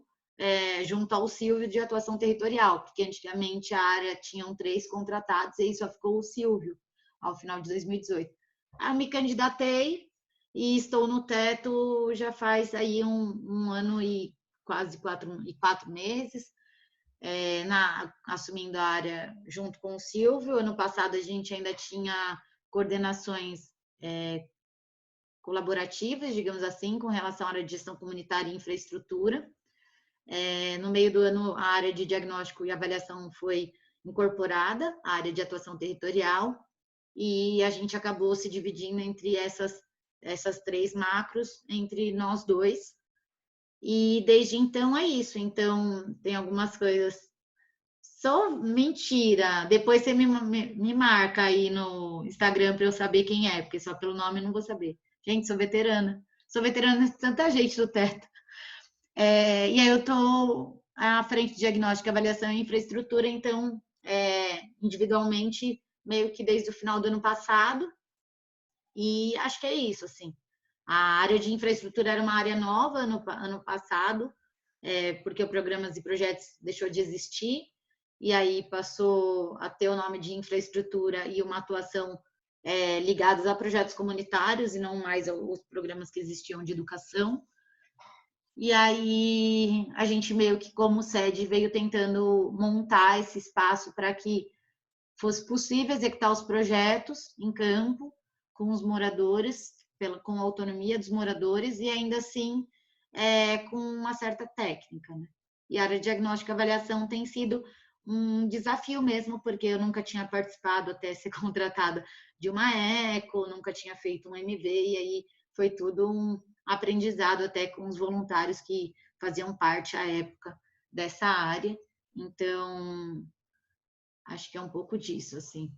junto ao Silvio de atuação territorial, porque antigamente a área tinham 3 contratados e aí só ficou o Silvio ao final de 2018. Aí eu me candidatei e estou no Teto já faz aí um ano e quase 4 meses, assumindo a área junto com o Silvio. Ano passado a gente ainda tinha coordenações colaborativas, digamos assim, com relação à área de gestão comunitária e infraestrutura. No meio do ano, a área de diagnóstico e avaliação foi incorporada, a área de atuação territorial, e a gente acabou se dividindo entre essas 3 macros, entre nós dois. E desde então é isso. Então, tem algumas coisas. Só mentira. Depois você me marca aí no Instagram para eu saber quem é, porque só pelo nome eu não vou saber. Gente, sou veterana. Sou veterana de tanta gente do teto. E aí eu estou à frente de diagnóstico, avaliação e infraestrutura, então, individualmente, meio que desde o final do ano passado. E acho que é isso, assim. A área de infraestrutura era uma área nova no ano passado, porque o Programas e Projetos deixou de existir, e aí passou a ter o nome de infraestrutura e uma atuação ligados a projetos comunitários e não mais os programas que existiam de educação. E aí a gente meio que, como sede, veio tentando montar esse espaço para que fosse possível executar os projetos em campo, com os moradores, com a autonomia dos moradores e ainda assim com uma certa técnica, né? E a área de diagnóstico e avaliação tem sido um desafio mesmo, porque eu nunca tinha participado até ser contratada de uma eco, nunca tinha feito um MV, e aí foi tudo um aprendizado até com os voluntários que faziam parte à época dessa área. Então, acho que é um pouco disso, assim.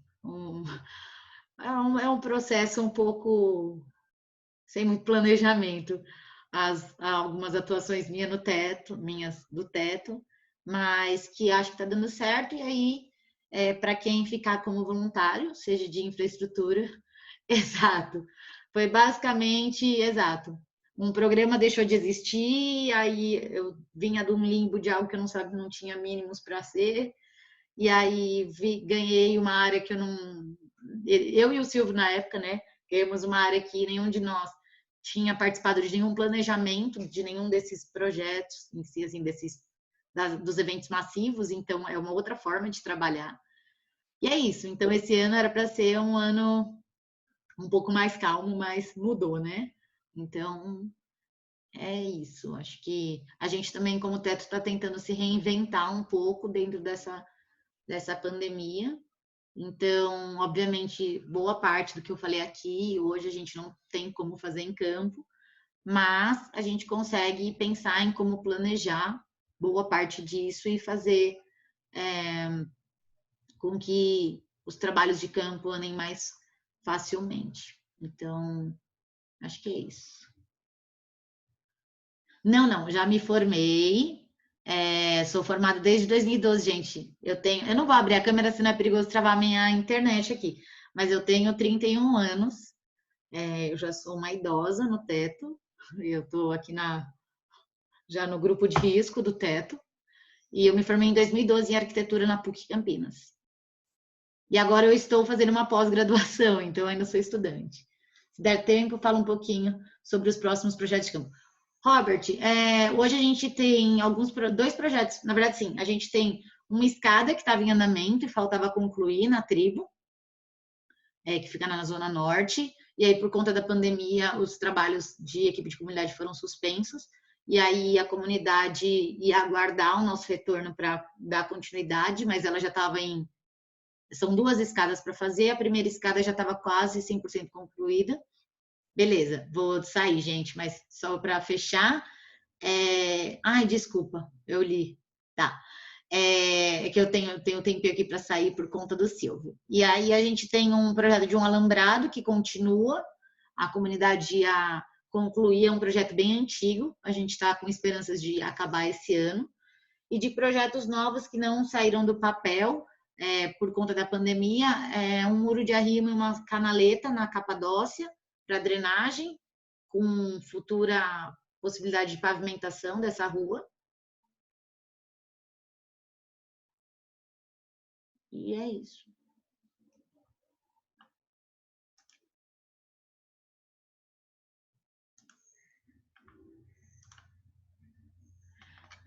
É um processo um pouco sem muito planejamento. Algumas atuações minhas do teto, mas que acho que está dando certo. E aí, para quem ficar como voluntário, seja de infraestrutura, exato. Foi basicamente, exato. Um programa deixou de existir, aí eu vinha de um limbo de algo que eu não sabia, não tinha mínimos para ser, e aí ganhei uma área que eu não. Eu e o Silvio, na época, né? Ganhamos uma área que nenhum de nós tinha participado de nenhum planejamento, de nenhum desses projetos, em si, assim, dos eventos massivos, então é uma outra forma de trabalhar. E é isso. Então, esse ano era para ser um ano um pouco mais calmo, mas mudou, né? Então, é isso. Acho que a gente também, como teto, está tentando se reinventar um pouco dentro dessa pandemia. Então, obviamente, boa parte do que eu falei aqui, hoje a gente não tem como fazer em campo, mas a gente consegue pensar em como planejar boa parte disso e fazer com que os trabalhos de campo andem mais facilmente. Então, acho que é isso. Não, já me formei. Sou formada desde 2012, gente. Eu não vou abrir a câmera, senão é perigoso travar minha internet aqui. Mas eu tenho 31 anos. Eu já sou uma idosa no teto. Eu estou aqui já no grupo de risco do teto. E eu me formei em 2012 em arquitetura na PUC Campinas. E agora eu estou fazendo uma pós-graduação, então eu ainda sou estudante. Se der tempo, eu falo um pouquinho sobre os próximos projetos de campo. Robert, hoje a gente tem dois projetos, na verdade sim, a gente tem uma escada que estava em andamento e faltava concluir na tribo, que fica na Zona Norte, e aí por conta da pandemia os trabalhos de equipe de comunidade foram suspensos, e aí a comunidade ia aguardar o nosso retorno para dar continuidade, mas ela já estava São 2 escadas para fazer, a primeira escada já estava quase 100% concluída. Beleza, vou sair, gente, mas só para fechar. Ai, desculpa, eu li. Tá. É que eu tenho um tempinho aqui para sair por conta do Silvio. E aí a gente tem um projeto de um alambrado que continua, a comunidade ia concluir, é um projeto bem antigo, a gente está com esperanças de acabar esse ano, e de projetos novos que não saíram do papel por conta da pandemia, um muro de arrimo e uma canaleta na Capadócia para drenagem, com futura possibilidade de pavimentação dessa rua. E é isso.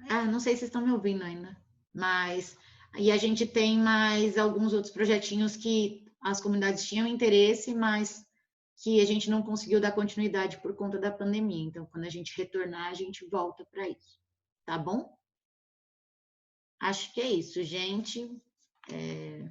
não sei se vocês estão me ouvindo ainda, mas e a gente tem mais alguns outros projetinhos que as comunidades tinham interesse, mas que a gente não conseguiu dar continuidade por conta da pandemia. Então, quando a gente retornar, a gente volta para isso, tá bom? Acho que é isso, gente. É...